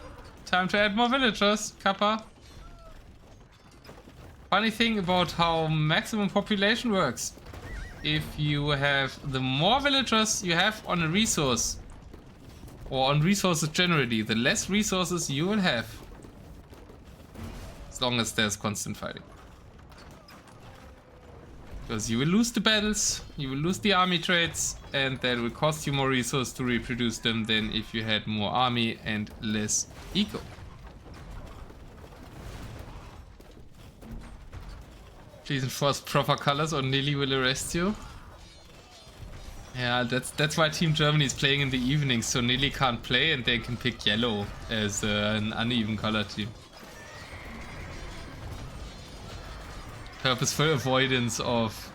[SPEAKER 1] Time to add more villagers, Kappa. Funny thing about how maximum population works. If you have the more villagers you have on a resource, or on resources generally, the less resources you will have. As long as there's constant fighting. Because you will lose the battles, you will lose the army trades, and that will cost you more resources to reproduce them than if you had more army and less eco. Please enforce proper colors or Nili will arrest you. Yeah, that's why Team Germany is playing in the evenings, so Nili can't play and they can pick yellow as an uneven color team. Purposeful avoidance of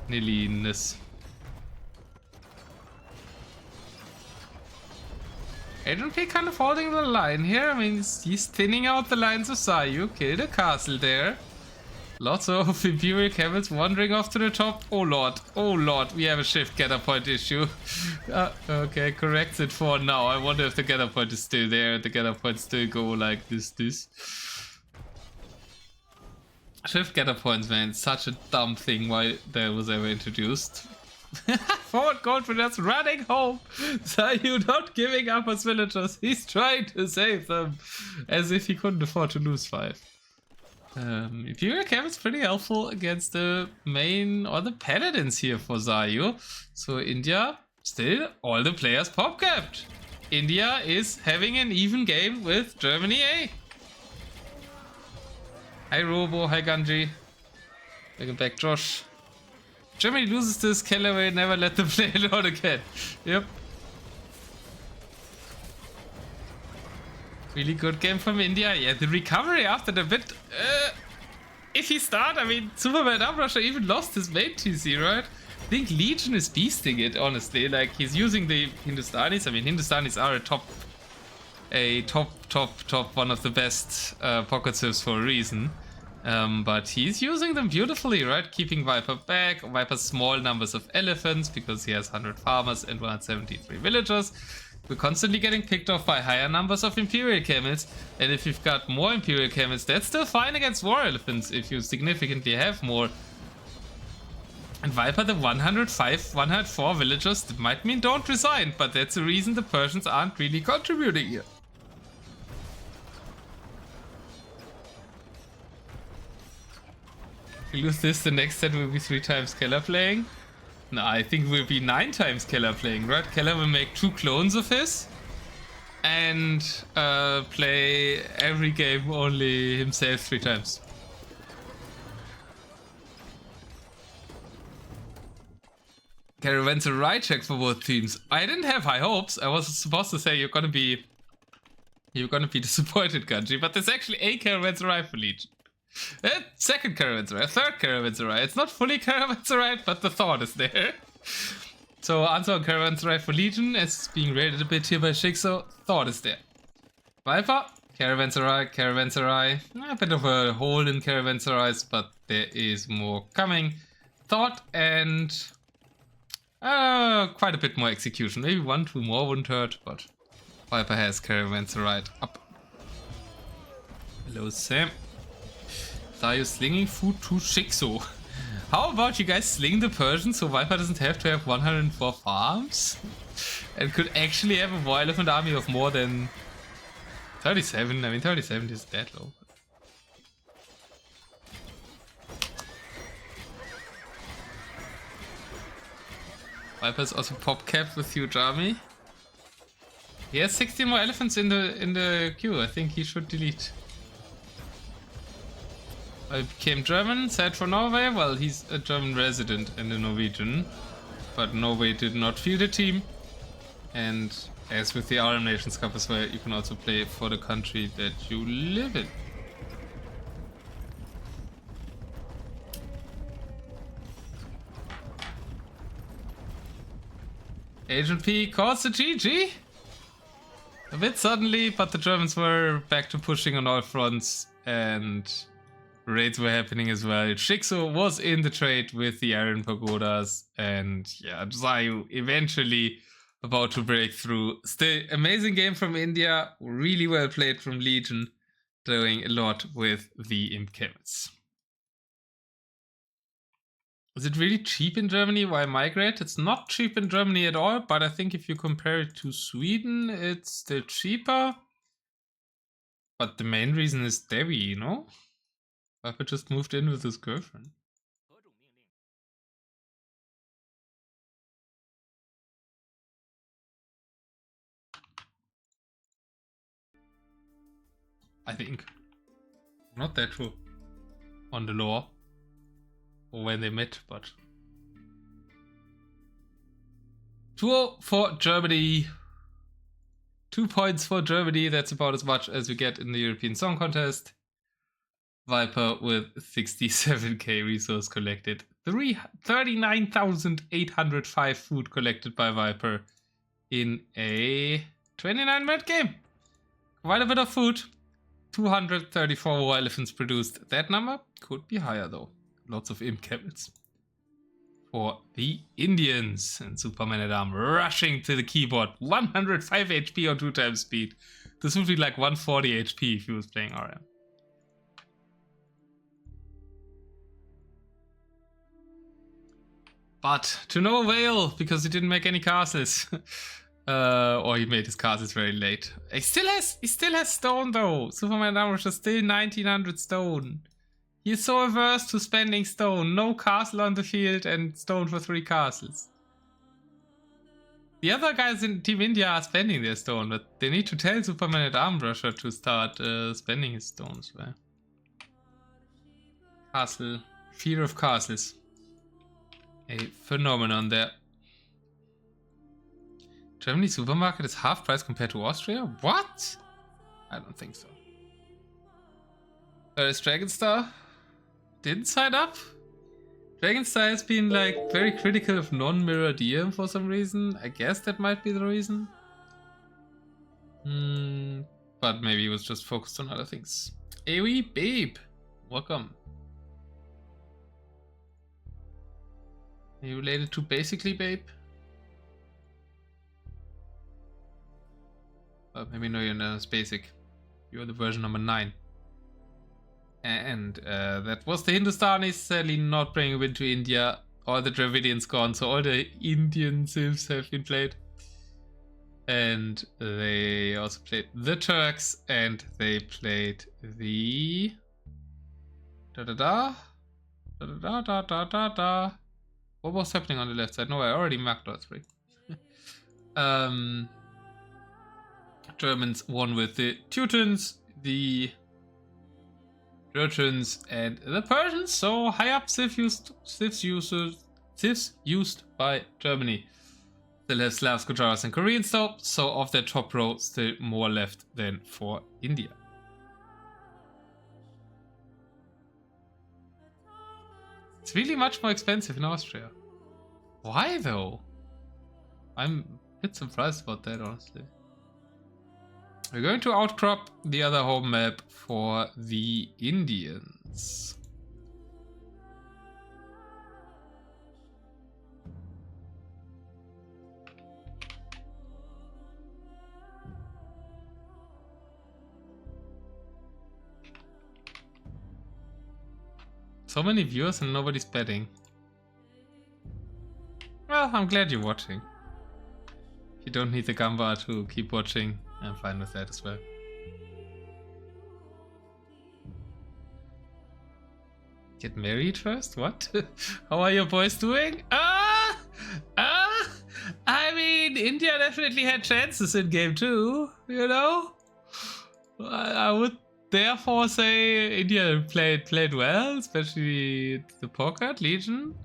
[SPEAKER 1] Nili-ness. Agent P kind of holding the line here. I mean, he's thinning out the lines of Zayu. Killed a castle there. Lots of Imperial Camels wandering off to the top. Oh lord, we have a shift gather point issue. Okay, corrects it for now. I wonder if the gather point is still there. The gather point still go like this. Shift gather points, man. Such a dumb thing why that was ever introduced. Forward confidence running home. Zayu not giving up his villagers. He's trying to save them. As if he couldn't afford to lose 5. Imperial Camp is pretty helpful against the main or the paladins here for Zayu. So India, still all the players pop capped. India is having an even game with Germany A. Hi Robo, hi Ganji. Welcome back Josh. Germany loses this, Callaway never let them play alone again. Yep. Really good game from India. Yeah, the recovery after the bit iffy start. I mean, Superman Russia even lost his main TC, right? I think Legion is beasting it, honestly. Like, he's using the Hindustanis. I mean, Hindustanis are a top one of the best pocket sieves for a reason. But he's using them beautifully, right? Keeping Viper back, Viper's small numbers of elephants because he has 100 farmers and 173 villagers. We're constantly getting picked off by higher numbers of Imperial Camels, and if you've got more Imperial Camels, that's still fine against War Elephants if you significantly have more. And Viper, the 105, 104 villagers, that might mean don't resign, but that's the reason the Persians aren't really contributing here. If we lose this, the next set will be 3 times Keller playing. No, I think it will be 9 times Keller playing, right? Keller will make 2 clones of his and play every game only himself 3 times. Caravanserai check for both teams. I didn't have high hopes. I was supposed to say you're gonna be disappointed, Kanji, but there's actually a Caravanserai for Legion. A second Caravanserai, a third Caravanserai. It's not fully Caravanserai, but the thought is there. So answer on Caravanserai for Legion is being rated a bit here by ShiXo. Thought is there. Viper, Caravanserai. A bit of a hole in Caravanserais, but there is more coming. Thought and quite a bit more execution. Maybe 1-2 more wouldn't hurt, but Viper has Caravanserai up. Hello, Sam. Are you slinging food to ShiXo? How about you guys sling the Persian so Viper doesn't have to have 104 farms? And could actually have a war elephant army of more than 37. I mean, 37 is that low. Viper's also pop capped with huge army. He has 16 more elephants in the queue. I think he should delete. I became German, sad for Norway. Well, he's a German resident and a Norwegian. But Norway did not field a team. And as with the RM Nations Cup as well, you can also play for the country that you live in. Agent P calls the GG. A bit suddenly, but the Germans were back to pushing on all fronts and raids were happening as well. ShiXo was in the trade with the Iron Pagodas, and yeah, Zayu eventually about to break through. Still, amazing game from India, really well played from Legion, doing a lot with the Imp Camels. Is it really cheap in Germany? Why migrate? It's not cheap in Germany at all, but I think if you compare it to Sweden, it's still cheaper. But the main reason is Devi, you know? Papa just moved in with his girlfriend. I think. Not that sure on the law or when they met, but 2-0 for Germany. 2 points for Germany. That's about as much as we get in the European Song Contest. Viper with 67k resource collected. 39,805 food collected by Viper in a 29-minute game. Quite a bit of food. 234 war elephants produced. That number could be higher though. Lots of imp camels. For the Indians. And Superman at Arm rushing to the keyboard. 105 HP on 2 times speed. This would be like 140 HP if he was playing RM. But to no avail, because he didn't make any castles. Or he made his castles very late. He still has stone though. Superman damage is still 1900 stone. He is so averse to spending stone. No castle on the field and stone for 3 castles. The other guys in Team India are spending their stone, but they need to tell Superman at Armbrusher to start spending his stones. Right? Castle. Fear of castles. A phenomenon there. Germany supermarket is half price compared to Austria? What? I don't think so. Is Dragonstar didn't sign up? Dragonstar has been like very critical of non-mirror DM for some reason. I guess that might be the reason. But maybe he was just focused on other things. AoE Babe, welcome. Are you related to basically Babe? Maybe no, you're not as basic. You're the version number 9. And that was the Hindustanis, sadly not bringing a win to India. All the Dravidians gone, so all the Indian civs have been played. And they also played the Turks, and they played the... What was happening on the left side? No, I already marked all 3. Germans won with the Teutons, the Jurchens, and the Persians. So high up Civ users civs used by Germany. Still have Slavs, Gujarats, and Koreans though, so of their top row, still more left than for India. It's really much more expensive in Austria. Why though? I'm a bit surprised about that, honestly. We're going to outcrop the other home map for the Indians. So many viewers and nobody's betting. Well, I'm glad you're watching. If you don't need the Gamba to keep watching, I'm fine with that as well. Get married first? What? How are your boys doing? I mean, India definitely had chances in game 2, you know? I would therefore say India played well, especially the pocket Legion,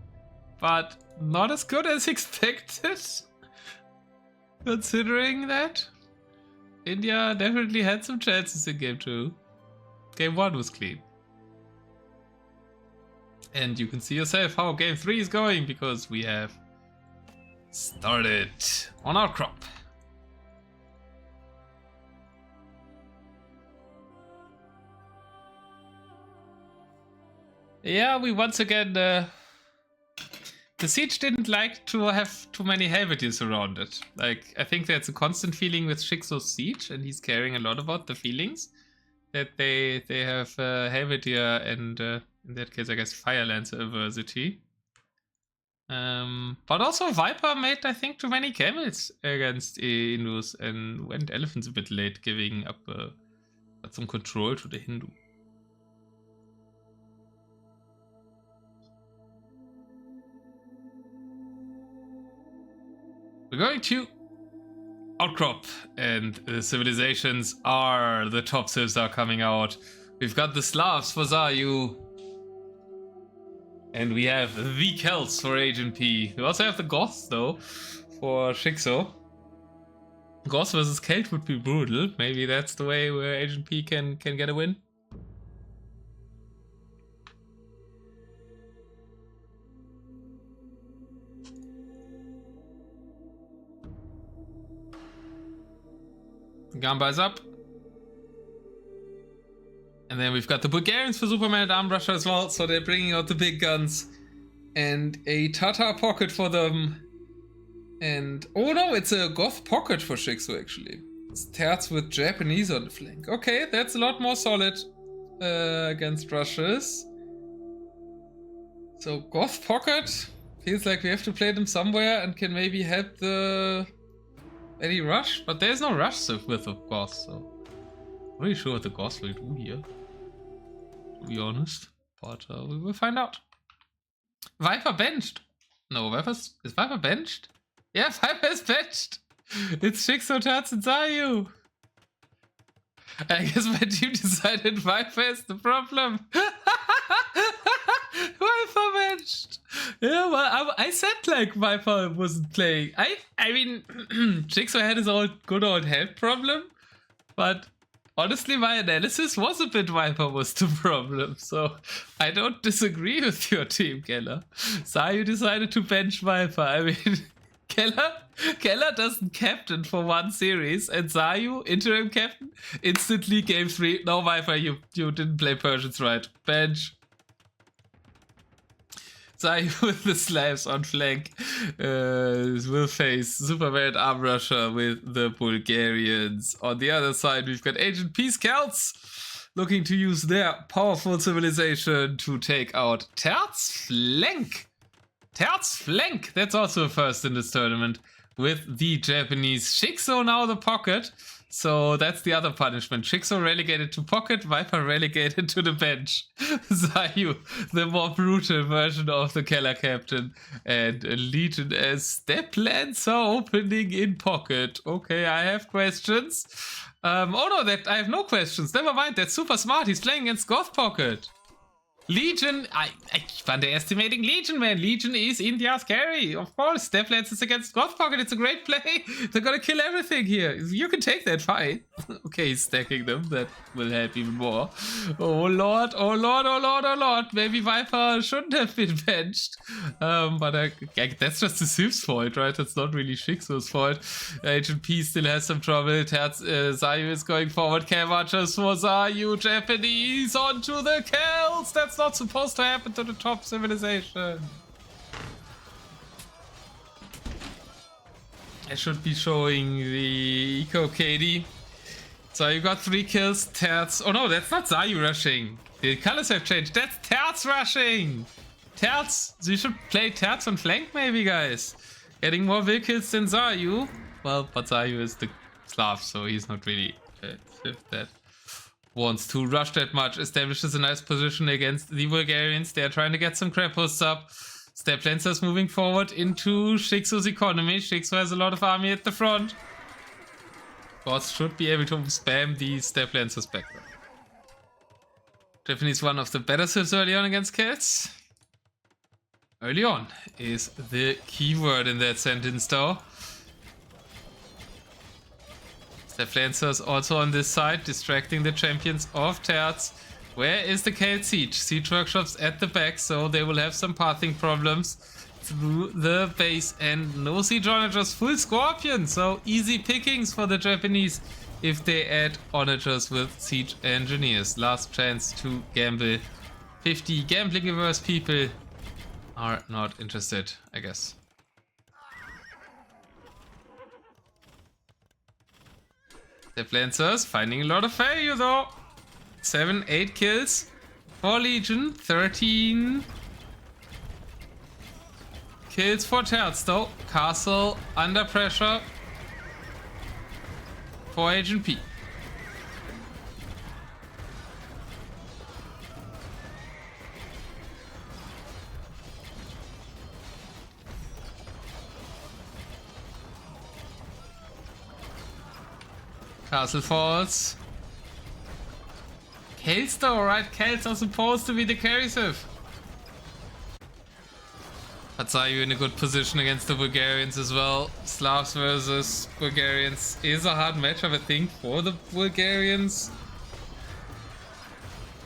[SPEAKER 1] but not as good as expected. Considering that India definitely had some chances in game 2. Game 1 was clean. And you can see yourself how game 3 is going, because we have started on outcrop. Yeah, we once again... the Siege didn't like to have too many Helvetiers around it. Like, I think that's a constant feeling with ShiXo's Siege, and he's caring a lot about the feelings. That they have Helvetier and, in that case, I guess, Fire Lancer adversity. But also Viper made, I think, too many camels against Hindus and went elephants a bit late, giving up some control to the Hindu. We're going to outcrop, and the civilizations are the top civs are coming out. We've got the Slavs for Zayu, and we have the Celts for Agent P. We also have the Goths though for ShiXo. Goths versus Celt would be brutal. Maybe that's the way where Agent P can get a win. Gamba is up. And then we've got the Bulgarians for Superman and Arm Rusher as well, so they're bringing out the big guns. And a Tatar pocket for them. And, oh no, it's a Goth pocket for ShiXo actually. It's Terz with Japanese on the flank. Okay, that's a lot more solid against Russians. So Goth pocket, feels like we have to play them somewhere and can maybe help the... any rush, but there's no rush with the Goth, so I'm really sure what the Goth will do here, to be honest, but we will find out. Viper benched. No, is Viper benched? Yeah, Viper is benched. It's ShiXo, Terz, and Zayu. I guess my team decided Viper is the problem. Viper benched. Yeah, well, I said like Viper wasn't playing. I mean, ShiXo had his good old health problem, but honestly, my analysis was a bit Viper was the problem. So I don't disagree with your team, Keller. Zayu decided to bench Viper. I mean, Keller doesn't captain for one series, and Zayu, interim captain, instantly game 3. No, Viper, you didn't play Persians right. Bench. Zayu with the Slavs on flank will face Superman Arm Rusher with the Bulgarians. On the other side, we've got Agent P Celts looking to use their powerful civilization to take out Terz flank. Terz flank, that's also a first in this tournament with the Japanese. ShiXo now the pocket, so that's the other punishment. ShiXo relegated to pocket, Viper relegated to the bench. Zayu, the more brutal version of the Keller captain, and Legion as step lancer opening in pocket. Okay, I have questions. Oh no, I have no questions. Never mind, that's super smart. He's playing against Goth pocket. Legion, I keep underestimating Legion, man. Legion is India's carry. Of course, Step Lances against Goth Pocket. It's a great play. They're gonna kill everything here. You can take that fight. Okay, he's stacking them. That will help even more. Oh lord, oh lord, oh lord, oh lord. Maybe Viper shouldn't have been benched. But that's just the Siv's fault, right? That's not really ShiXo's fault. Agent P still has some trouble. Terz, Zayu is going forward. Kappa just for Zayu. Japanese onto the kills. That's not supposed to happen to the top civilization. I should be showing the eco KD. So you got 3 kills. Terz. Oh no, that's not Zayu rushing. The colors have changed. That's Terz rushing. Terz. So you should play Terz on flank maybe, guys. Getting more will kills than Zayu. Well, but Zayu is the Slav, so he's not really that wants to rush that much. Establishes a nice position against the Bulgarians. They're trying to get some crapos up. Step Lancers moving forward into ShiXo's economy. ShiXo has a lot of army at the front. Gods should be able to spam these Step Lancers back. Japanese one of the better civs early on against Celts. Early on is the keyword in that sentence though. Step Lancers also on this side, distracting the champions of Terz. Where is the Celt siege? Siege workshops at the back, so they will have some pathing problems through the base. And no siege onagers, full scorpion, so easy pickings for the Japanese if they add onagers with siege engineers. Last chance to gamble. 50 gambling averse people are not interested, I guess. Step Lancers finding a lot of value though. 7, 8 kills for Legion. 13 kills for Terz though. Castle under pressure for Agent P. Castle falls. Celts though, right? Celts are supposed to be the carry civ. But Zayu in a good position against the Bulgarians as well. Slavs versus Bulgarians is a hard matchup, I think, for the Bulgarians.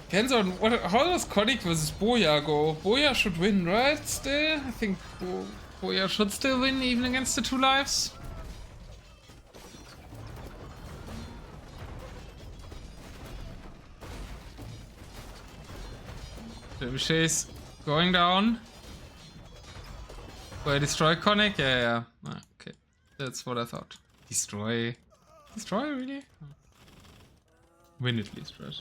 [SPEAKER 1] Depends on how does Konik versus Boya go? Boya should win, right? Still, I think Boya should still win even against the 2 lives. Trebuchet's going down. Will I destroy Konik? Yeah. Ah, okay. That's what I thought. Destroy? Destroy, really? Oh. Win at least, right?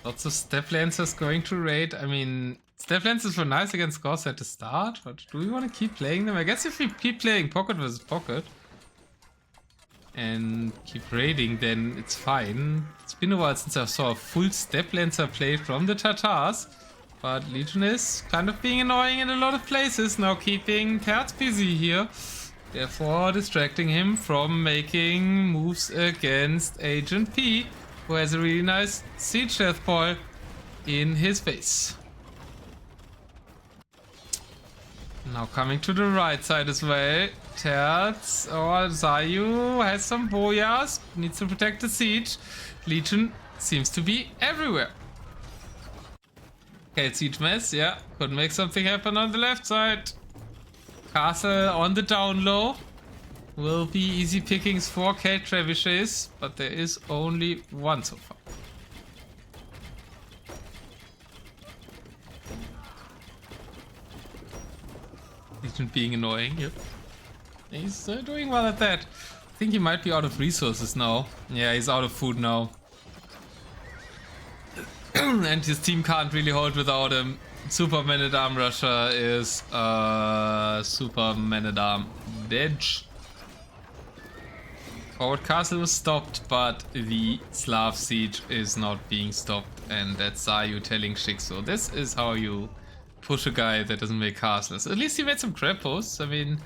[SPEAKER 1] Lots of Step Lancers going to raid. I mean, Step Lancers were nice against Goss at the start, but do we want to keep playing them? I guess if we keep playing Pocket versus Pocket and keep raiding, then it's fine. It's been a while since I saw a full Step Lancer play from the Tatars, but Legion is kind of being annoying in a lot of places, now keeping Terz busy here, therefore distracting him from making moves against Agent P, who has a really nice siege death ball in his base. Now coming to the right side as well. Terz or Zayu has some boyas, needs to protect the siege. Legion seems to be everywhere. Okay, siege mess, yeah, could make something happen on the left side. Castle on the down low. Will be easy pickings for Celt trebuchets, but there is only one so far. Legion being annoying, yep. He's doing well at that. I think he might be out of resources now. Yeah, he's out of food now. And his team can't really hold without him. Super Man-at-Arm Russia is Super Man-at-Arm Edge. Forward castle was stopped, but the Slav siege is not being stopped, and that's Zayu telling ShiXo. This is how you push a guy that doesn't make castles. At least he made some crapos. I mean,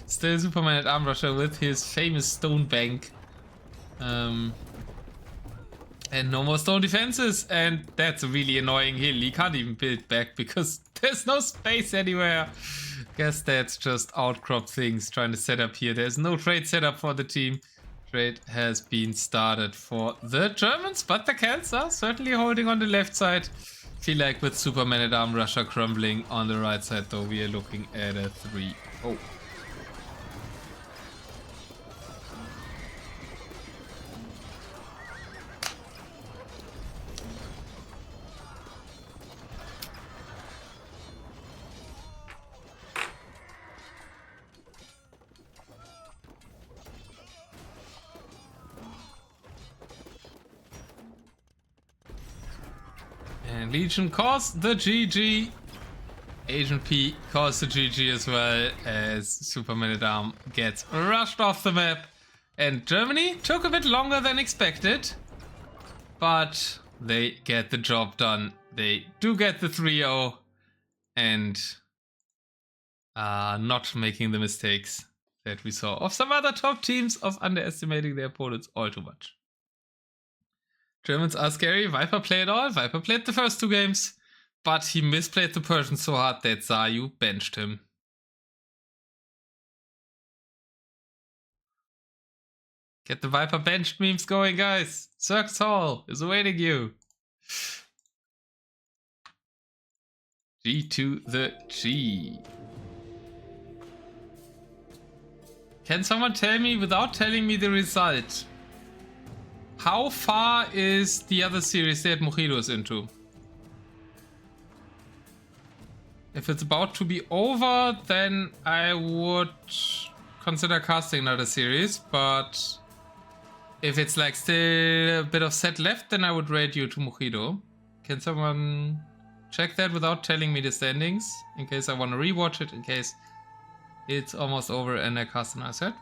[SPEAKER 1] still Superman at Arm Rusher with his famous stone bank. And no more stone defenses, and that's a really annoying hill. He can't even build back because there's no space anywhere. Guess that's just outcrop things trying to set up here. There's no trade set up for the team. Trade has been started for the Germans, but the Celts are certainly holding on the left side. Feel like with Superman at Arm Russia crumbling on the right side, though, we are looking at a 3-0. And Legion calls the GG. Agent P calls the GG as well as Superman at Arm gets rushed off the map. And Germany took a bit longer than expected, but they get the job done. They do get the 3-0 and not making the mistakes that we saw of some other top teams of underestimating their opponents all too much. Germans are scary. Viper played all. Viper played the first 2 games, but he misplayed the Persian so hard that Zayu benched him. Get the Viper benched memes going, guys. Circus Hall is awaiting you. G to the G. Can someone tell me, without telling me the result, how far is the other series that Mojito is into? If it's about to be over, then I would consider casting another series, but if it's like still a bit of set left, then I would raid you to Mojito. Can someone check that without telling me the standings, in case I want to rewatch it, in case it's almost over and I cast another set?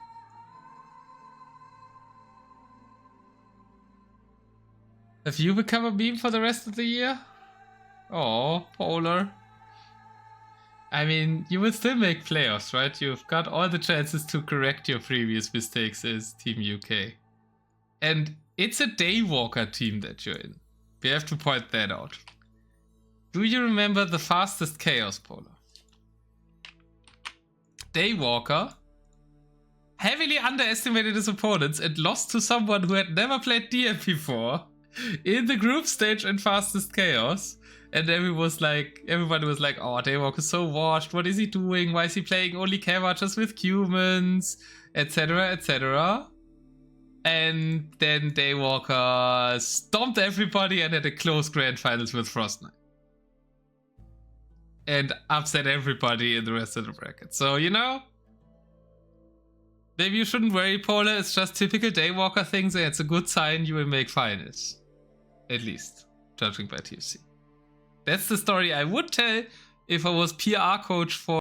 [SPEAKER 1] Have you become a meme for the rest of the year? Oh, Polar. I mean, you will still make playoffs, right? You've got all the chances to correct your previous mistakes as Team UK. And it's a Daywalker team that you're in. We have to point that out. Do you remember the fastest Chaos, Polar? Daywalker heavily underestimated his opponents and lost to someone who had never played DM before in the group stage in fastest Chaos. And everybody was like, oh, Daywalker is so washed. What is he doing? Why is he playing only Cavatchers with humans? Etc, etc. And then Daywalker stomped everybody and had a close grand finals with Frost Knight. And upset everybody in the rest of the bracket. So, you know, maybe you shouldn't worry, Polar. It's just typical Daywalker things, and it's a good sign you will make finals. At least, judging by TFC. That's the story I would tell if I was PR coach for